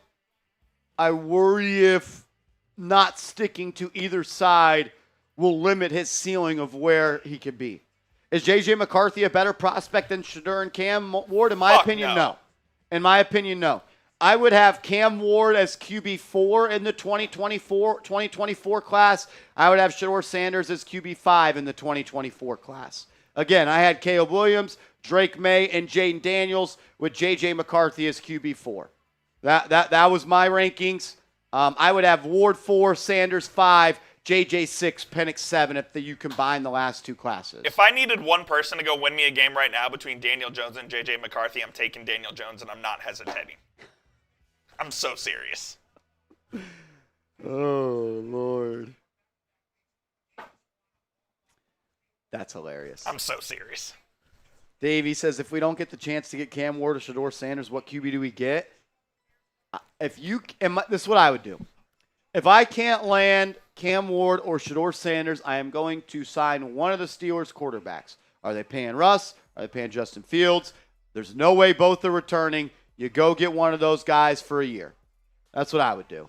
I worry if not sticking to either side will limit his ceiling of where he could be. Is J.J. McCarthy a better prospect than Shedeur and Cam Ward? In my opinion, no. In my opinion, no. I would have Cam Ward as QB4 in the 2024 class. I would have Shedeur Sanders as QB5 in the 2024 class. Again, I had Caleb Williams, Drake May, and Jaden Daniels with J.J. McCarthy as QB4. That was my rankings. I would have Ward 4, Sanders 5, J.J. 6, Penix 7 if you combine the last two classes. If I needed one person to go win me a game right now between Daniel Jones and J.J. McCarthy, I'm taking Daniel Jones, and I'm not hesitating. I'm so serious. Oh, Lord. That's hilarious. I'm so serious. Davey says, if we don't get the chance to get Cam Ward or Shedeur Sanders, what QB do we get? This is what I would do. If I can't land Cam Ward or Shedeur Sanders, I am going to sign one of the Steelers quarterbacks. Are they paying Russ? Are they paying Justin Fields? There's no way both are returning. You go get one of those guys for a year. That's what I would do.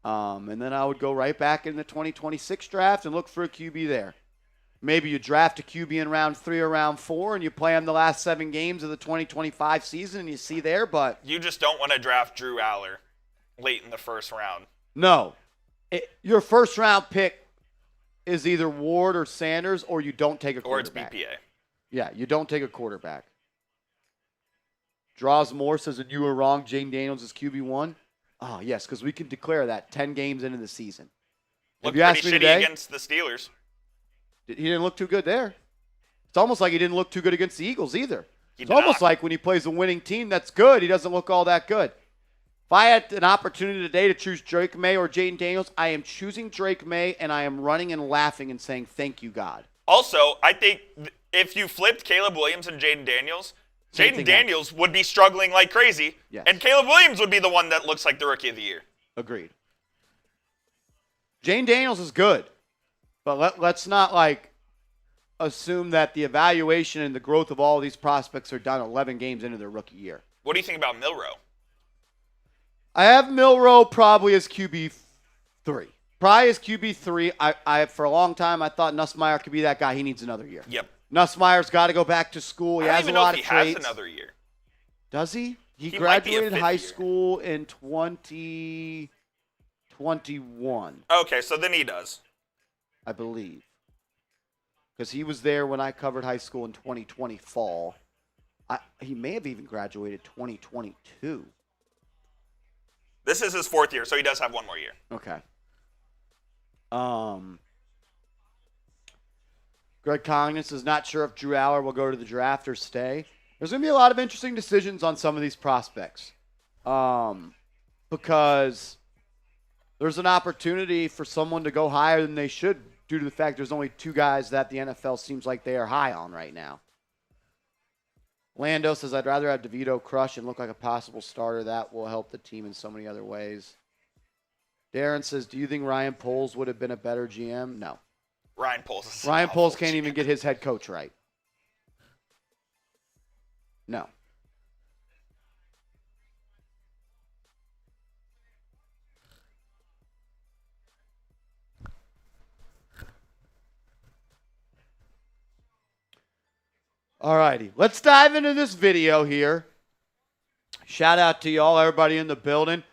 And then I would go right back in the 2026 draft and look for a QB there. Maybe you draft a QB in round 3 or round 4 and you play him the last 7 games of the 2025 season and you see there, but... You just don't want to draft Drew Aller late in the first round. No. Your first round pick is either Ward or Sanders, or you don't take a quarterback. Or it's BPA. Yeah, you don't take a quarterback. Draws Moore says that you were wrong. Jaden Daniels is QB1. Oh, yes, because we can declare that 10 games into the season. Looked pretty shitty against the Steelers. He didn't look too good there. It's almost like he didn't look too good against the Eagles either. It's almost like when he plays a winning team that's good, he doesn't look all that good. If I had an opportunity today to choose Drake May or Jaden Daniels, I am choosing Drake May, and I am running and laughing and saying, thank you, God. Also, I think if you flipped Caleb Williams and Jaden Daniels, Jaden Daniels would be struggling like crazy, and Caleb Williams would be the one that looks like the Rookie of the Year. Agreed. Jaden Daniels is good, but let's not, assume that the evaluation and the growth of all of these prospects are done 11 games into their rookie year. What do you think about Milroe? I have Milroe probably as QB3. Probably as QB3. I for a long time, I thought Nussmeier could be that guy. He needs another year. Yep. Nussmeier's got to go back to school. He has a lot of traits. I don't even know if he has another year. Does he? He graduated high school in 2021. Okay, so then he does. I believe. Because he was there when I covered high school in 2020 fall. He may have even graduated 2022. This is his 4th year, so he does have one more year. Okay. Greg Congdon is not sure if Drew Aller will go to the draft or stay. There's going to be a lot of interesting decisions on some of these prospects. Because there's an opportunity for someone to go higher than they should due to the fact there's only 2 guys that the NFL seems like they are high on right now. Lando says, I'd rather have DeVito crush and look like a possible starter. That will help the team in so many other ways. Darren says, do you think Ryan Poles would have been a better GM? No. Ryan Poles can't even get his head coach right. No. All righty, let's dive into this video here. Shout out to y'all, everybody in the building.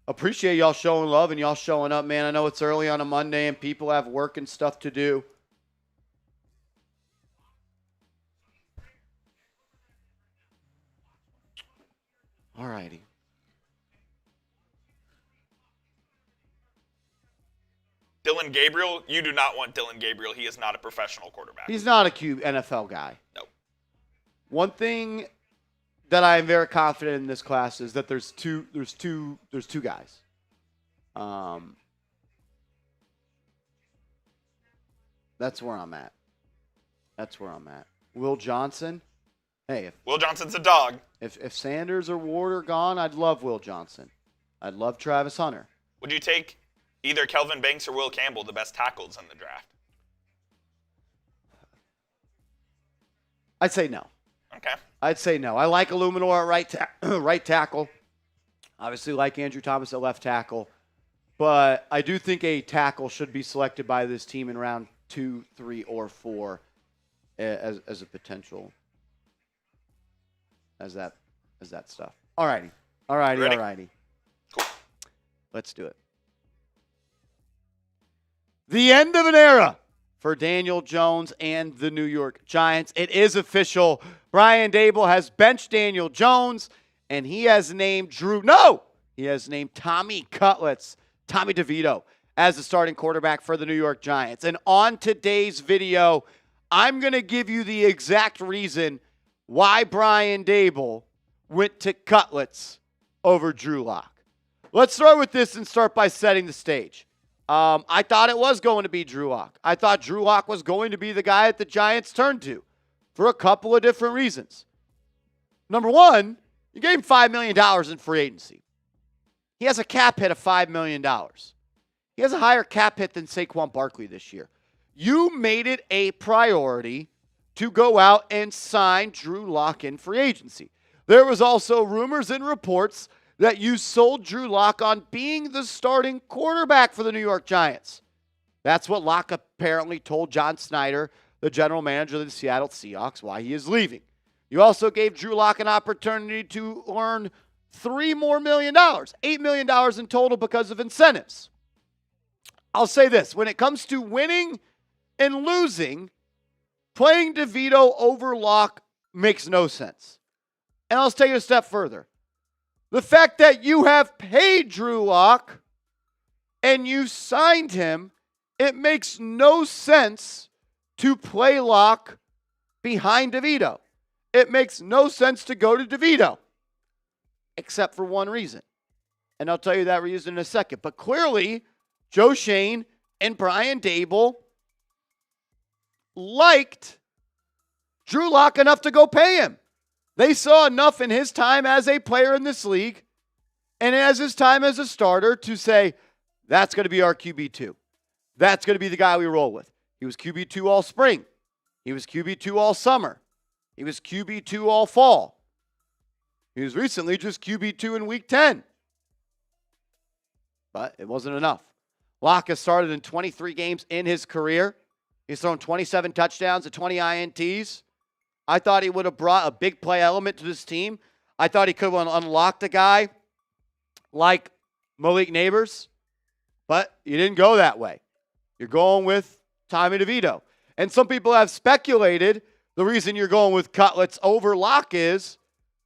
Appreciate y'all showing love and y'all showing up, man. I know it's early on a Monday and people have work and stuff to do. All righty. Dylan Gabriel, you do not want Dylan Gabriel. He is not a professional quarterback. He's not a NFL guy. No. One thing that I am very confident in this class is that there's two guys. That's where I'm at. Will Johnson. Hey, Will Johnson's a dog. If Sanders or Ward are gone, I'd love Will Johnson. I'd love Travis Hunter. Would you take either Kelvin Banks or Will Campbell, the best tackles in the draft? I'd say no. Okay. I'd say no. I like Eluemunor at right tackle. Obviously like Andrew Thomas at left tackle. But I do think a tackle should be selected by this team in round 2, 3, or 4 as a potential as that stuff. Alrighty. Cool. Let's do it. The end of an era for Daniel Jones and the New York Giants. It is official. Brian Daboll has benched Daniel Jones, and he has named Tommy DeVito as the starting quarterback for the New York Giants. And on today's video, I'm going to give you the exact reason why Brian Daboll went to Cutlets over Drew Lock. Let's start with this and start by setting the stage. I thought it was going to be Drew Lock. I thought Drew Lock was going to be the guy that the Giants turned to for a couple of different reasons. Number one, you gave him $5 million in free agency. He has a cap hit of $5 million. He has a higher cap hit than Saquon Barkley this year. You made it a priority to go out and sign Drew Lock in free agency. There was also rumors and reports that you sold Drew Lock on being the starting quarterback for the New York Giants. That's what Lock apparently told John Snyder, the general manager of the Seattle Seahawks, why he is leaving. You also gave Drew Lock an opportunity to earn $3 more million, $8 million in total because of incentives. I'll say this, when it comes to winning and losing, playing DeVito over Lock makes no sense. And I'll take it a step further. The fact that you have paid Drew Lock and you signed him, it makes no sense to play Lock behind DeVito. It makes no sense to go to DeVito, except for one reason. And I'll tell you that reason in a second. But clearly, Joe Schoen and Brian Daboll liked Drew Lock enough to go pay him. They saw enough in his time as a player in this league and as his time as a starter to say, that's going to be our QB2. That's going to be the guy we roll with. He was QB2 all spring. He was QB2 all summer. He was QB2 all fall. He was recently just QB2 in week 10. But it wasn't enough. Lock has started in 23 games in his career. He's thrown 27 touchdowns and 20 INTs. I thought he would have brought a big play element to this team. I thought he could have unlocked a guy like Malik Nabers, but you didn't go that way. You're going with Tommy DeVito. And some people have speculated the reason you're going with Cutlets over Lock is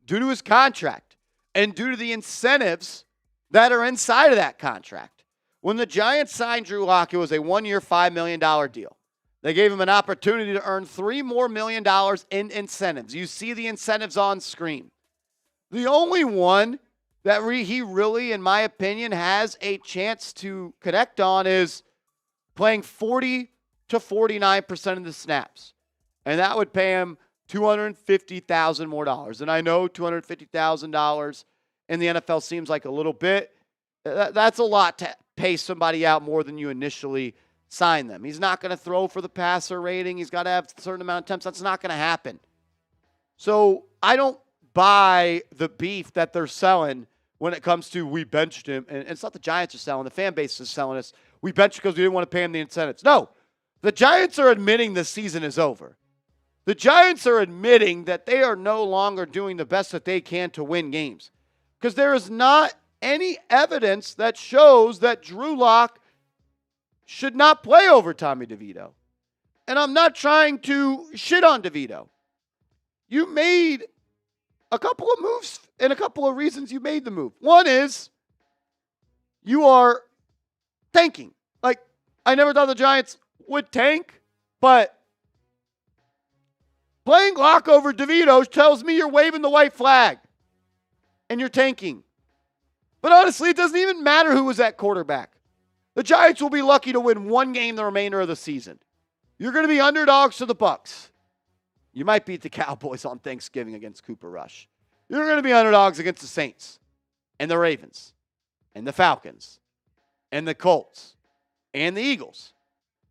due to his contract and due to the incentives that are inside of that contract. When the Giants signed Drew Lock, it was a 1-year, $5 million deal. They gave him an opportunity to earn $3 more million in incentives. You see the incentives on screen. The only one that he really, in my opinion, has a chance to connect on is playing 40 to 49% of the snaps. And that would pay him $250,000 more dollars. And I know $250,000 in the NFL seems like a little bit. That's a lot to pay somebody out more than you initially sign them. He's not going to throw for the passer rating. He's got to have a certain amount of attempts. That's not going to happen. So I don't buy the beef that they're selling when it comes to we benched him. And it's not the Giants are selling. The fan base is selling us. We benched because we didn't want to pay him the incentives. No, the Giants are admitting the season is over. The Giants are admitting that they are no longer doing the best that they can to win games. Because there is not any evidence that shows that Drew Lock should not play over Tommy DeVito. And I'm not trying to shit on DeVito. You made a couple of moves and a couple of reasons you made the move. One is you are tanking. Like, I never thought the Giants would tank, but Playing lock over DeVito tells me you're waving the white flag and you're tanking. But honestly, it doesn't even matter who was at quarterback. The Giants will be lucky to win one game the remainder of the season. You're going to be underdogs to the Bucs. You might beat the Cowboys on Thanksgiving against Cooper Rush. You're going to be underdogs against the Saints and the Ravens and the Falcons and the Colts and the Eagles.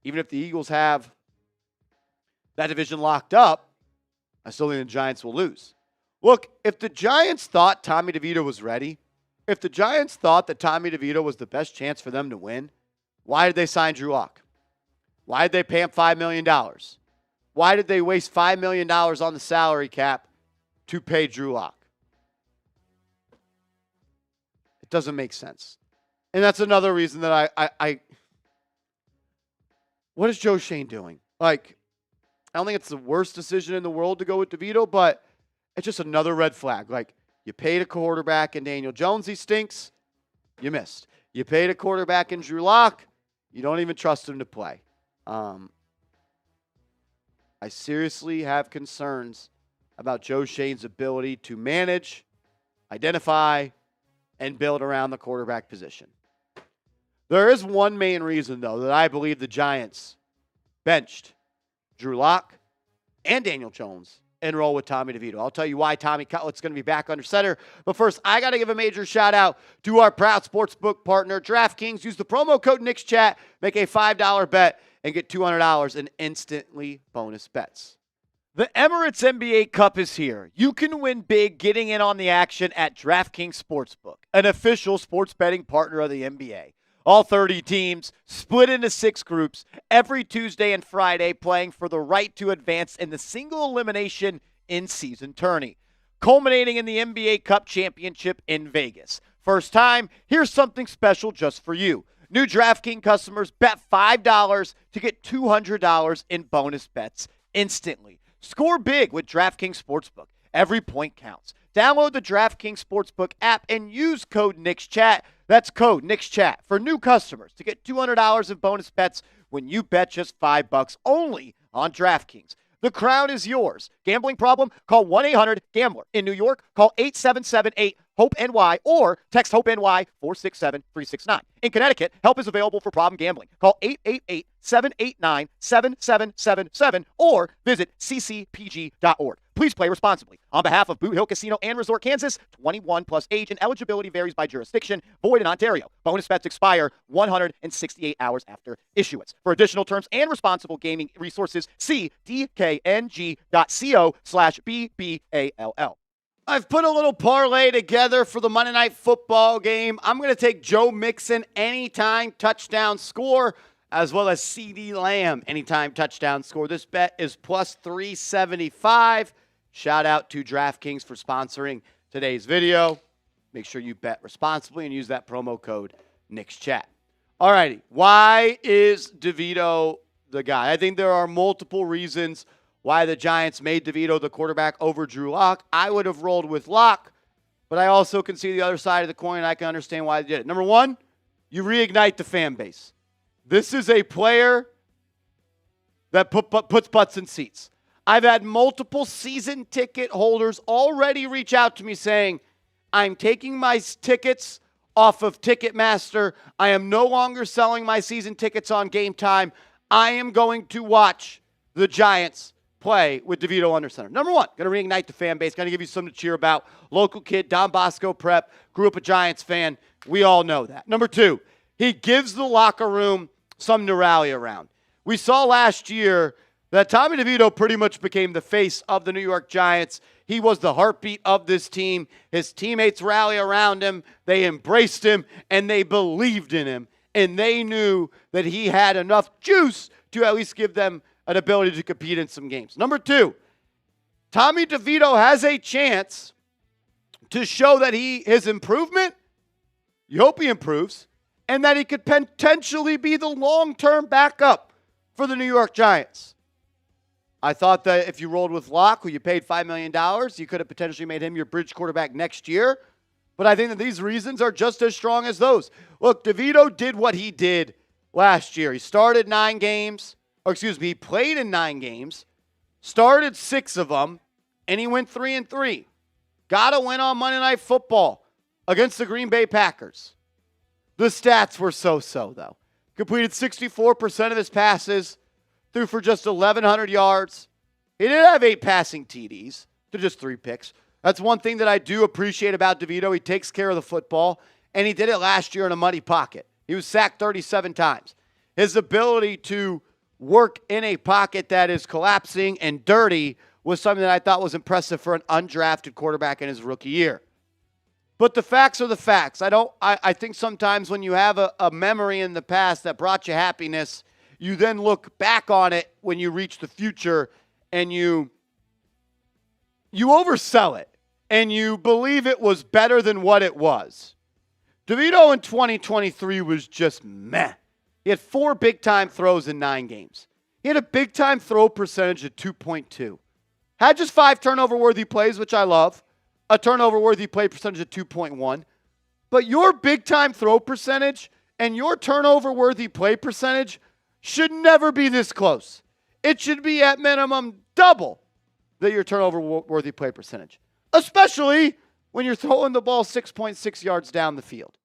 Even if the Eagles have that division locked up, I still think the Giants will lose. Look, if the Giants thought Tommy DeVito was ready, if the Giants thought that Tommy DeVito was the best chance for them to win, why did they sign Drew Lock? Why did they pay him $5 million? Why did they waste $5 million on the salary cap to pay Drew Lock? It doesn't make sense. And that's another reason that I what is Joe Schoen doing? Like, I don't think it's the worst decision in the world to go with DeVito, but it's just another red flag. Like, you paid a quarterback in Daniel Jones, he stinks. You missed. You paid a quarterback in Drew Lock. You don't even trust him to play. I seriously have concerns about Joe Schoen's ability to manage, identify, and build around the quarterback position. There is one main reason, though, that I believe the Giants benched Drew Lock and Daniel Jones and roll with Tommy DeVito. I'll tell you why Tommy Cutlett's going to be back under center. But first, I got to give a major shout out to our proud sportsbook partner, DraftKings. Use the promo code NixChat, make a $5 bet, and get $200 in instantly bonus bets. The Emirates NBA Cup is here. You can win big getting in on the action at DraftKings Sportsbook, an official sports betting partner of the NBA. All 30 teams split into 6 groups every Tuesday and Friday playing for the right to advance in the single elimination in-season tourney, culminating in the NBA Cup Championship in Vegas. First time, here's something special just for you. New DraftKings customers bet $5 to get $200 in bonus bets instantly. Score big with DraftKings Sportsbook. Every point counts. Download the DraftKings Sportsbook app and use code NixChat. That's code NixChat for new customers to get $200 in bonus bets when you bet just $5 only on DraftKings. The crown is yours. Gambling problem? Call 1-800-GAMBLER. In New York, call 877-8-HOPE-NY or text HOPE-NY 467-369. In Connecticut, help is available for problem gambling. Call 888-789-7777 or visit ccpg.org. Please play responsibly. On behalf of Boot Hill Casino and Resort Kansas, 21 plus age and eligibility varies by jurisdiction. Void in Ontario. Bonus bets expire 168 hours after issuance. For additional terms and responsible gaming resources, see dkng.co/BBALL. I've put a little parlay together for the Monday Night Football game. I'm going to take Joe Mixon anytime touchdown score, as well as CeeDee Lamb anytime touchdown score. This bet is plus 375. Shout out to DraftKings for sponsoring today's video. Make sure you bet responsibly and use that promo code NixChat. All righty. Why is DeVito the guy? I think there are multiple reasons why the Giants made DeVito the quarterback over Drew Lock. I would have rolled with Lock, but I also can see the other side of the coin, and I can understand why they did it. Number one, you reignite the fan base. This is a player that puts butts in seats. I've had multiple season ticket holders already reach out to me saying, I'm taking my tickets off of Ticketmaster. I am no longer selling my season tickets on Game Time. I am going to watch the Giants play with DeVito under center. Number one, going to reignite the fan base. Going to give you something to cheer about. Local kid, Don Bosco Prep, grew up a Giants fan. We all know that. Number two, he gives the locker room something to rally around. We saw last year that Tommy DeVito pretty much became the face of the New York Giants. He was the heartbeat of this team. His teammates rally around him. They embraced him, and they believed in him. And they knew that he had enough juice to at least give them an ability to compete in some games. Number two, Tommy DeVito has a chance to show that his improvement, you hope he improves, and that he could potentially be the long-term backup for the New York Giants. I thought that if you rolled with Locke, who you paid $5 million, you could have potentially made him your bridge quarterback next year. But I think that these reasons are just as strong as those. Look, DeVito did what he did last year. He started 9 games. He played in 9 games, Started 6 of them, and he went 3-3. Got a win on Monday Night Football against the Green Bay Packers. The stats were so-so, though. Completed 64% of his passes, threw for just 1,100 yards. He did have 8 passing TDs to just 3 picks. That's one thing that I do appreciate about DeVito. He takes care of the football, and he did it last year in a muddy pocket. He was sacked 37 times. His ability to work in a pocket that is collapsing and dirty was something that I thought was impressive for an undrafted quarterback in his rookie year. But the facts are the facts. I think sometimes when you have a memory in the past that brought you happiness, you then look back on it when you reach the future and you oversell it and you believe it was better than what it was. DeVito in 2023 was just meh. He had 4 big-time throws in 9 games. He had a big-time throw percentage of 2.2. Had just 5 turnover-worthy plays, which I love. A turnover-worthy play percentage of 2.1. But your big-time throw percentage and your turnover-worthy play percentage should never be this close. It should be at minimum double your turnover-worthy play percentage, especially when you're throwing the ball 6.6 yards down the field.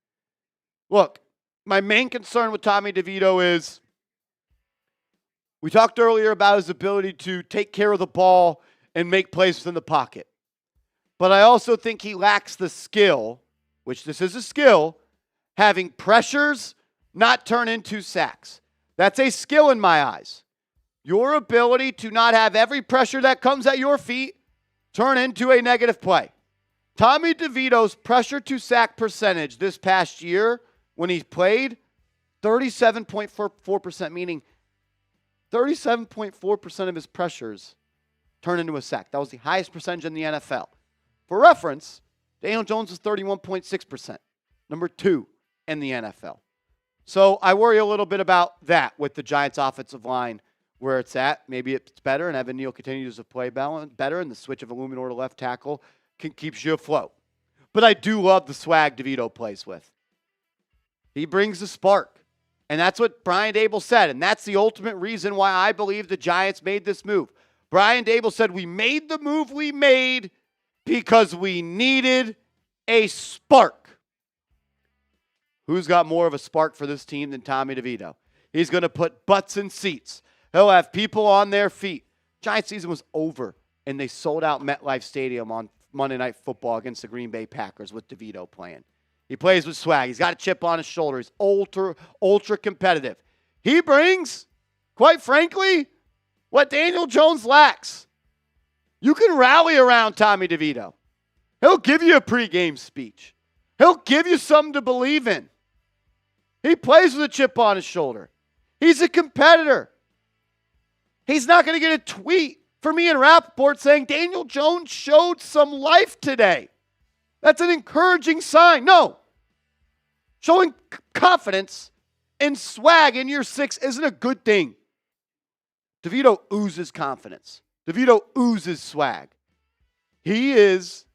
Look, my main concern with Tommy DeVito is we talked earlier about his ability to take care of the ball and make plays within the pocket. But I also think he lacks the skill, which this is a skill, having pressures not turn into sacks. That's a skill in my eyes. Your ability to not have every pressure that comes at your feet turn into a negative play. Tommy DeVito's pressure to sack percentage this past year when he played, 37.44%, meaning 37.4% of his pressures turn into a sack. That was the highest percentage in the NFL. For reference, Daniel Jones was 31.6%, number 2 in the NFL. So I worry a little bit about that with the Giants' offensive line where it's at. Maybe it's better, and Evan Neal continues to play better, and the switch of Eluemunor to left tackle keeps you afloat. But I do love the swag DeVito plays with. He brings the spark, and that's what Brian Daboll said, and that's the ultimate reason why I believe the Giants made this move. Brian Daboll said, we made the move we made because we needed a spark. Who's got more of a spark for this team than Tommy DeVito? He's going to put butts in seats. He'll have people on their feet. Giants season was over, and they sold out MetLife Stadium on Monday Night Football against the Green Bay Packers with DeVito playing. He plays with swag. He's got a chip on his shoulder. He's ultra competitive. He brings, quite frankly, what Daniel Jones lacks. You can rally around Tommy DeVito. He'll give you a pregame speech. He'll give you something to believe in. He plays with a chip on his shoulder. He's a competitor. He's not going to get a tweet from me and Rappaport saying Daniel Jones showed some life today. That's an encouraging sign. No. Showing confidence and swag in year 6 isn't a good thing. DeVito oozes confidence. DeVito oozes swag. He is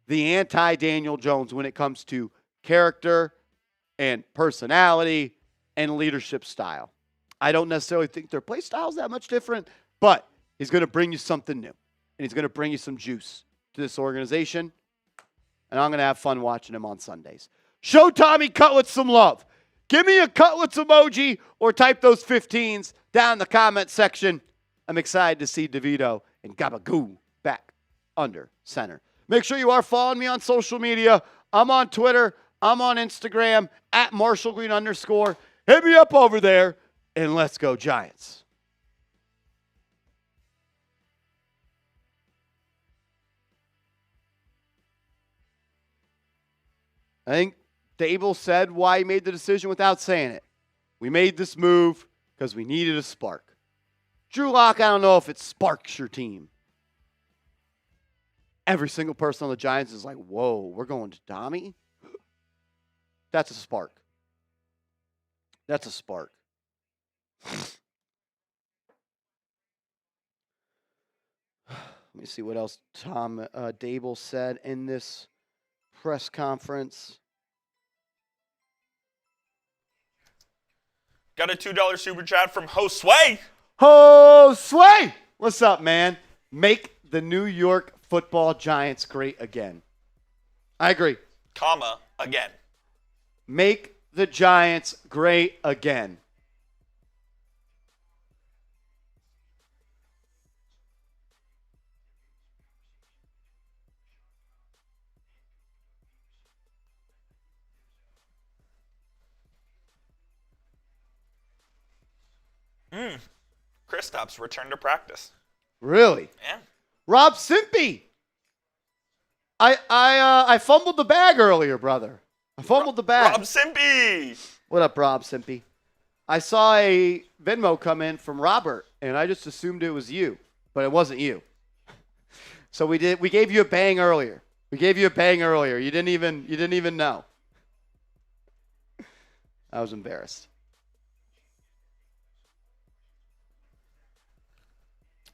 the anti-Daniel Jones when it comes to character and personality and leadership style. I don't necessarily think their play style is that much different, but he's going to bring you something new, and he's going to bring you some juice to this organization, and I'm going to have fun watching him on Sundays. Show Tommy Cutlets some love. Give me a Cutlets emoji or type those 15s down in the comment section. I'm excited to see DeVito and Gabagoo back under center. Make sure you are following me on social media. I'm on Twitter. I'm on Instagram at @MarshallGreen_. Hit me up over there, and let's go Giants. I think Daboll said why he made the decision without saying it. We made this move because we needed a spark. Drew Lock, I don't know if it sparks your team. Every single person on the Giants is like, whoa, we're going to Tommy? That's a spark. That's a spark. Let me see what else Daboll said in this press conference. Got a $2 super chat from Josue. Josue! What's up, man? Make the New York Football Giants great again. I agree. Comma, again. Make the Giants great again. Kristaps returned to practice. Really? Yeah. Rob Simpy. I fumbled the bag earlier, brother. I fumbled the bag. Rob Simpy. What up, Rob Simpy? I saw a Venmo come in from Robert, and I just assumed it was you, but it wasn't you. So we gave you a bang earlier. You didn't even know. I was embarrassed.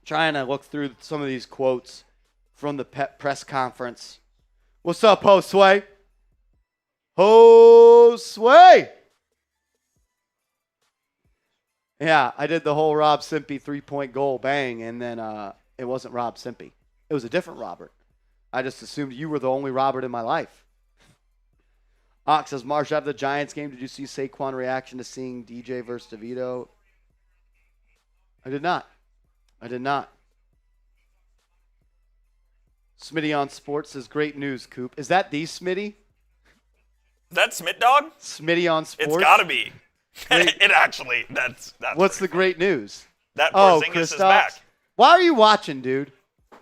Trying to look through some of these quotes from the press conference. What's up, Josue? Josue! Yeah, I did the whole Rob Simpy 3-point goal bang, and then it wasn't Rob Simpy. It was a different Robert. I just assumed you were the only Robert in my life. Ox says, Marsh, after the Giants game, did you see Saquon's reaction to seeing DJ versus DeVito? I did not. Smitty on Sports says, great news, Coop. Is that the Smitty? Is that Smith Dog? Smitty on Sports? It's got to be. It actually, that's what's the great news? That Porzingis is back. Why are you watching, dude?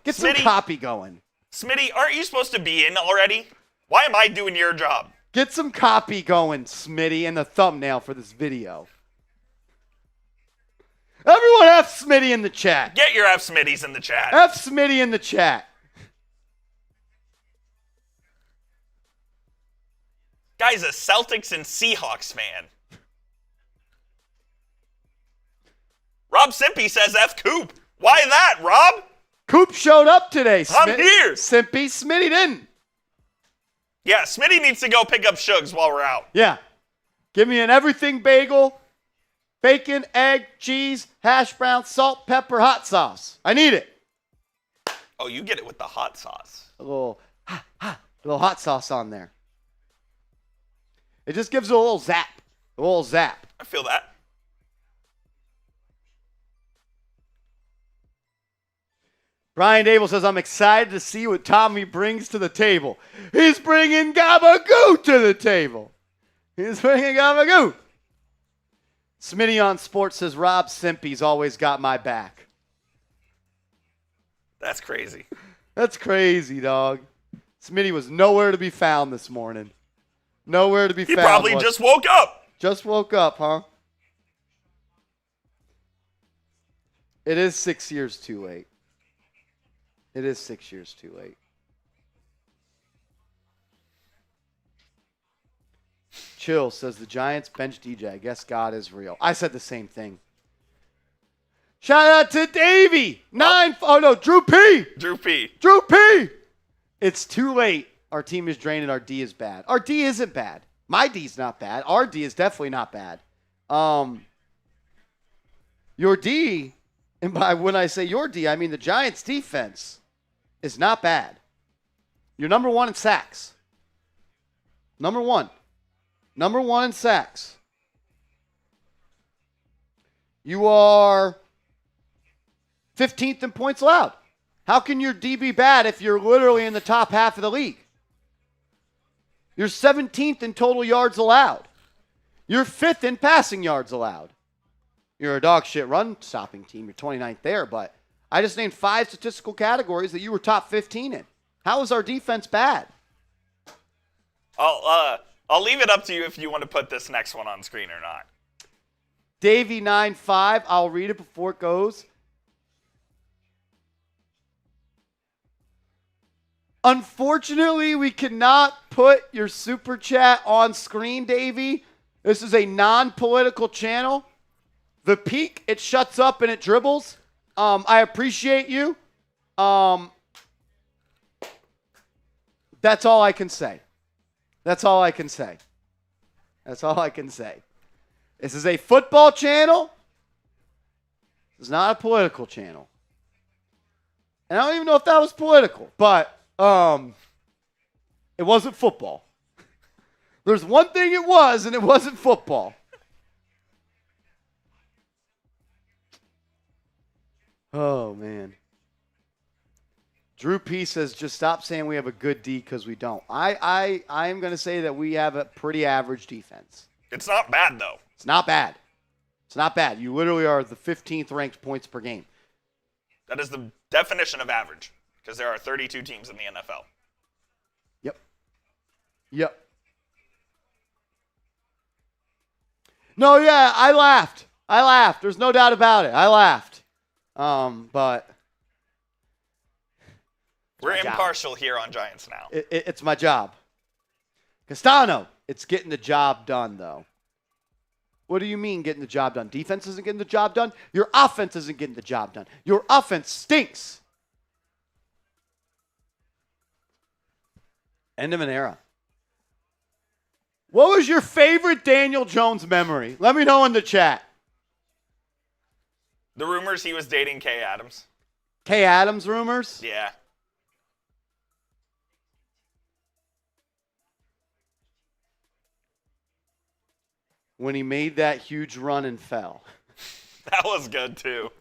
Get some Smitty, copy going. Smitty, aren't you supposed to be in already? Why am I doing your job? Get some copy going, Smitty, in the thumbnail for this video. Everyone F Smitty in the chat. Get your F Smitties in the chat. F Smitty in the chat. Guy's a Celtics and Seahawks fan. Rob Simpy says F Coop. Why that, Rob? Coop showed up today. I'm here. Simpy, Smitty didn't. Yeah, Smitty needs to go pick up Shugs while we're out. Yeah. Give me an everything bagel, bacon, egg, cheese, hash brown, salt, pepper, hot sauce. I need it. Oh, you get it with the hot sauce. A little hot sauce on there. It just gives it a little zap. I feel that. Brian Daboll says, I'm excited to see what Tommy brings to the table. He's bringing Gabagoo to the table. Smitty on Sports says, Rob Simpy's always got my back. That's crazy. That's crazy, dog. Smitty was nowhere to be found this morning. Nowhere to be found. He probably just woke up. Just woke up, huh? It is 6 years too late. Chill says the Giants bench DJ. I guess God is real. I said the same thing. Shout out to Davey. Drew P. It's too late. Our team is drained and our D is bad. Our D isn't bad. My D's not bad. Our D is definitely not bad. Your D, and by when I say your D, I mean the Giants defense is not bad. You're number one in sacks. Number one in sacks. You are 15th in points allowed. How can your D be bad if you're literally in the top half of the league? You're 17th in total yards allowed. You're 5th in passing yards allowed. You're a dog shit run stopping team. You're 29th there, but I just named 5 statistical categories that you were top 15 in. How is our defense bad? I'll leave it up to you if you want to put this next one on screen or not. Davey95, I'll read it before it goes. Unfortunately, we cannot put your super chat on screen, Davey. This is a non-political channel. The peak, it shuts up and it dribbles. I appreciate you. That's all I can say. This is a football channel. This is not a political channel. And I don't even know if that was political, but it wasn't football. There's one thing it was, and it wasn't football. Oh, man. Drew P says, just stop saying we have a good D because we don't. I am going to say that we have a pretty average defense. It's not bad, though. It's not bad. It's not bad. You literally are the 15th ranked points per game. That is the definition of average because there are 32 teams in the NFL. Yep. No, yeah, I laughed. There's no doubt about it. I laughed. But we're impartial here on Giants Now. It's my job. Castano, it's getting the job done, though. What do you mean getting the job done? Defense isn't getting the job done? Your offense isn't getting the job done. Your offense stinks. End of an era. What was your favorite Daniel Jones memory? Let me know in the chat. The rumors he was dating Kay Adams. Kay Adams rumors? Yeah. When he made that huge run and fell. That was good, too.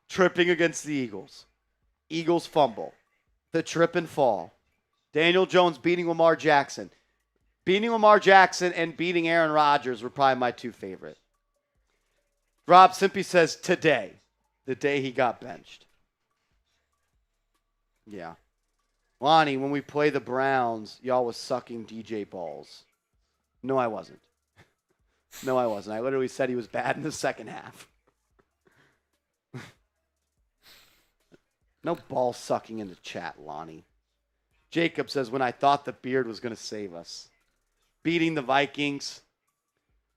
Tripping against the Eagles. Eagles fumble. The trip and fall. Daniel Jones beating Lamar Jackson. Beating Lamar Jackson and beating Aaron Rodgers were probably my two favorite. Rob Simpy says today, the day he got benched. Yeah. Lonnie, when we play the Browns, y'all was sucking DJ balls. No, I wasn't. No, I wasn't. I literally said he was bad in the second half. No ball sucking in the chat, Lonnie. Jacob says, when I thought the beard was going to save us. Beating the Vikings.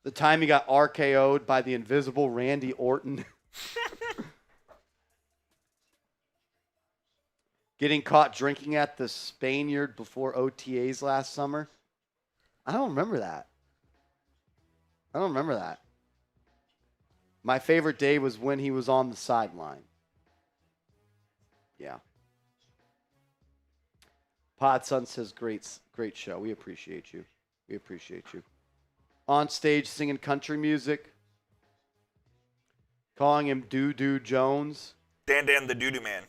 The time he got RKO'd by the invisible Randy Orton. Getting caught drinking at the Spaniard before OTAs last summer. I don't remember that. My favorite day was when he was on the sideline. Yeah. Podson says, great show. We appreciate you. On stage singing country music. Calling him Doo-Doo Jones. Dan the Doo-Doo Man.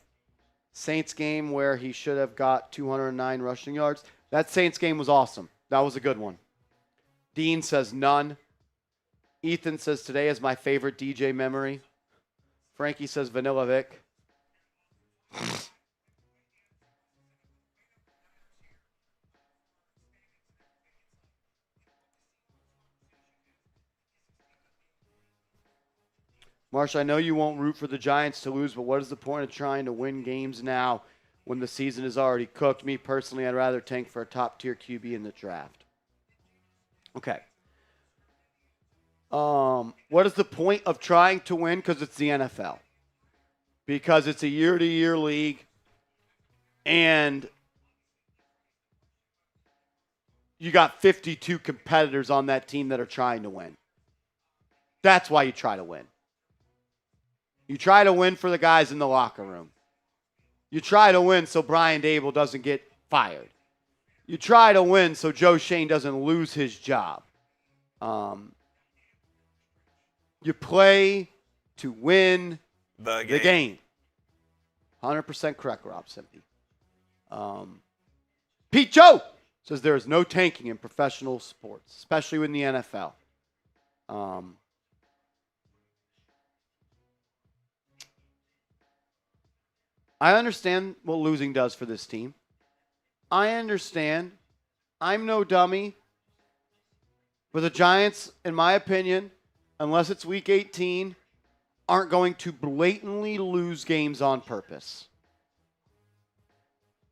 Saints game where he should have got 209 rushing yards. That Saints game was awesome. That was a good one. Dean says none. Ethan says today is my favorite DJ memory. Frankie says Vanilla Vic. Marsh, I know you won't root for the Giants to lose, but what is the point of trying to win games now when the season is already cooked? Me personally, I'd rather tank for a top-tier QB in the draft. Okay. What is the point of trying to win? Because it's the NFL. Because it's a year-to-year league, and you got 52 competitors on that team that are trying to win. That's why you try to win. You try to win for the guys in the locker room. You try to win so Brian Daboll doesn't get fired. You try to win so Joe Shane doesn't lose his job. You play to win the game. 100% correct, Rob Simpy. Pete Joe says there is no tanking in professional sports, especially in the NFL. I understand what losing does for this team. I understand. I'm no dummy. But the Giants, in my opinion, unless it's week 18, aren't going to blatantly lose games on purpose.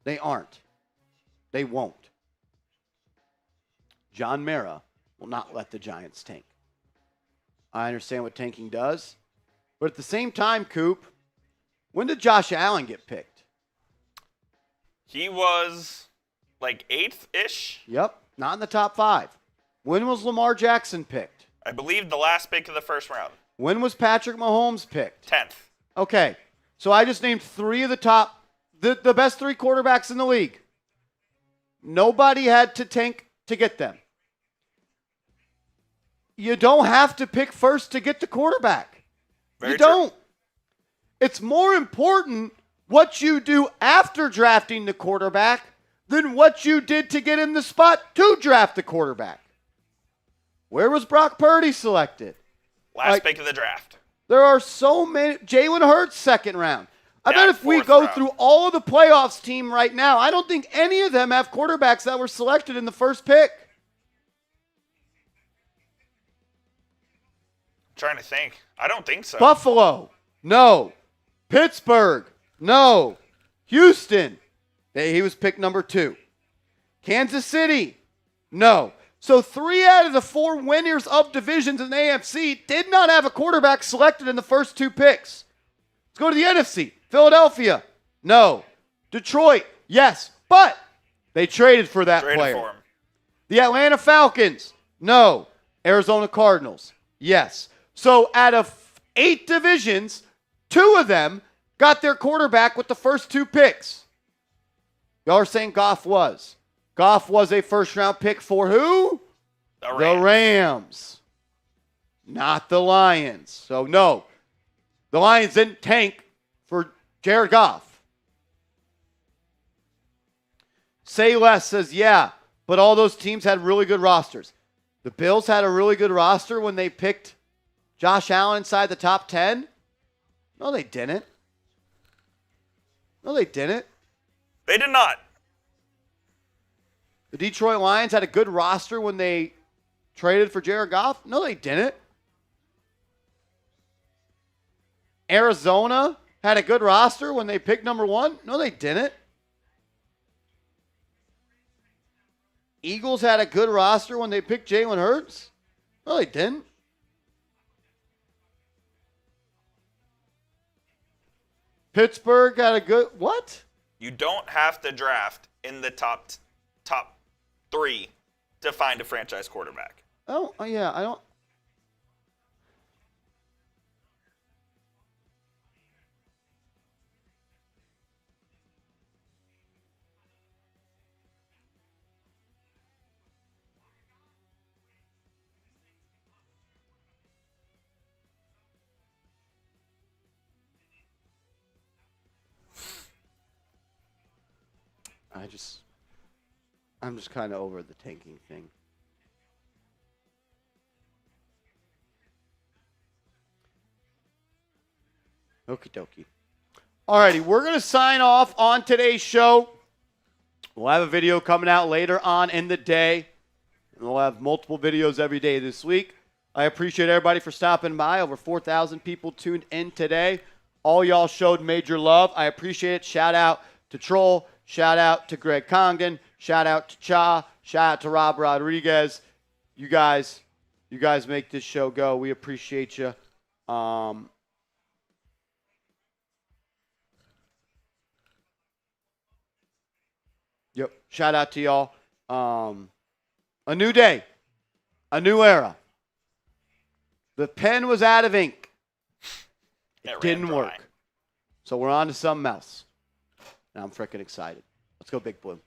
They aren't. They won't. John Mara will not let the Giants tank. I understand what tanking does. But at the same time, Coop, when did Josh Allen get picked? He was like 8th-ish. Yep, not in the top 5. When was Lamar Jackson picked? I believe the last pick of the first round. When was Patrick Mahomes picked? 10th. Okay, So I just named three of the best three quarterbacks in the league. Nobody had to tank to get them. You don't have to pick first to get the quarterback. You don't. It's more important what you do after drafting the quarterback than what you did to get in the spot to draft the quarterback. Where was Brock Purdy selected? Last pick of the draft. There are so many. Jalen Hurts, second round. I bet if we go through all of the playoffs team right now, I don't think any of them have quarterbacks that were selected in the first pick. Trying to think. I don't think so. Buffalo, no. Pittsburgh, no. Houston, he was pick number 2. Kansas City, no. So 3 out of the 4 winners of divisions in the AFC did not have a quarterback selected in the first 2 picks. Let's go to the NFC. Philadelphia, no. Detroit, yes. But they traded for that player. For him. The Atlanta Falcons, no. Arizona Cardinals, yes. So out of 8 divisions, 2 of them got their quarterback with the first 2 picks. Y'all are saying Goff was. Goff was a first-round pick for who? The Rams. Not the Lions. So, no. The Lions didn't tank for Jared Goff. Say Less says, yeah, but all those teams had really good rosters. The Bills had a really good roster when they picked Josh Allen inside the top 10? No, they didn't. No, they didn't. They did not. The Detroit Lions had a good roster when they traded for Jared Goff? No, they didn't. Arizona had a good roster when they picked number 1? No, they didn't. Eagles had a good roster when they picked Jalen Hurts? No, they didn't. Pittsburgh got a good what? You don't have to draft in the top 3 to find a franchise quarterback. Oh, yeah, I don't. I'm just kind of over the tanking thing. Okie dokie. Alrighty, we're going to sign off on today's show. We'll have a video coming out later on in the day. And we'll have multiple videos every day this week. I appreciate everybody for stopping by. Over 4,000 people tuned in today. All y'all showed major love. I appreciate it. Shout out to Troll. Shout out to Greg Congdon. Shout out to Cha. Shout out to Rob Rodriguez. You guys make this show go. We appreciate you. Yep. Shout out to y'all. A new day. A new era. The pen was out of ink. It didn't work. So we're on to something else. And I'm freaking excited. Let's go, Big Blue.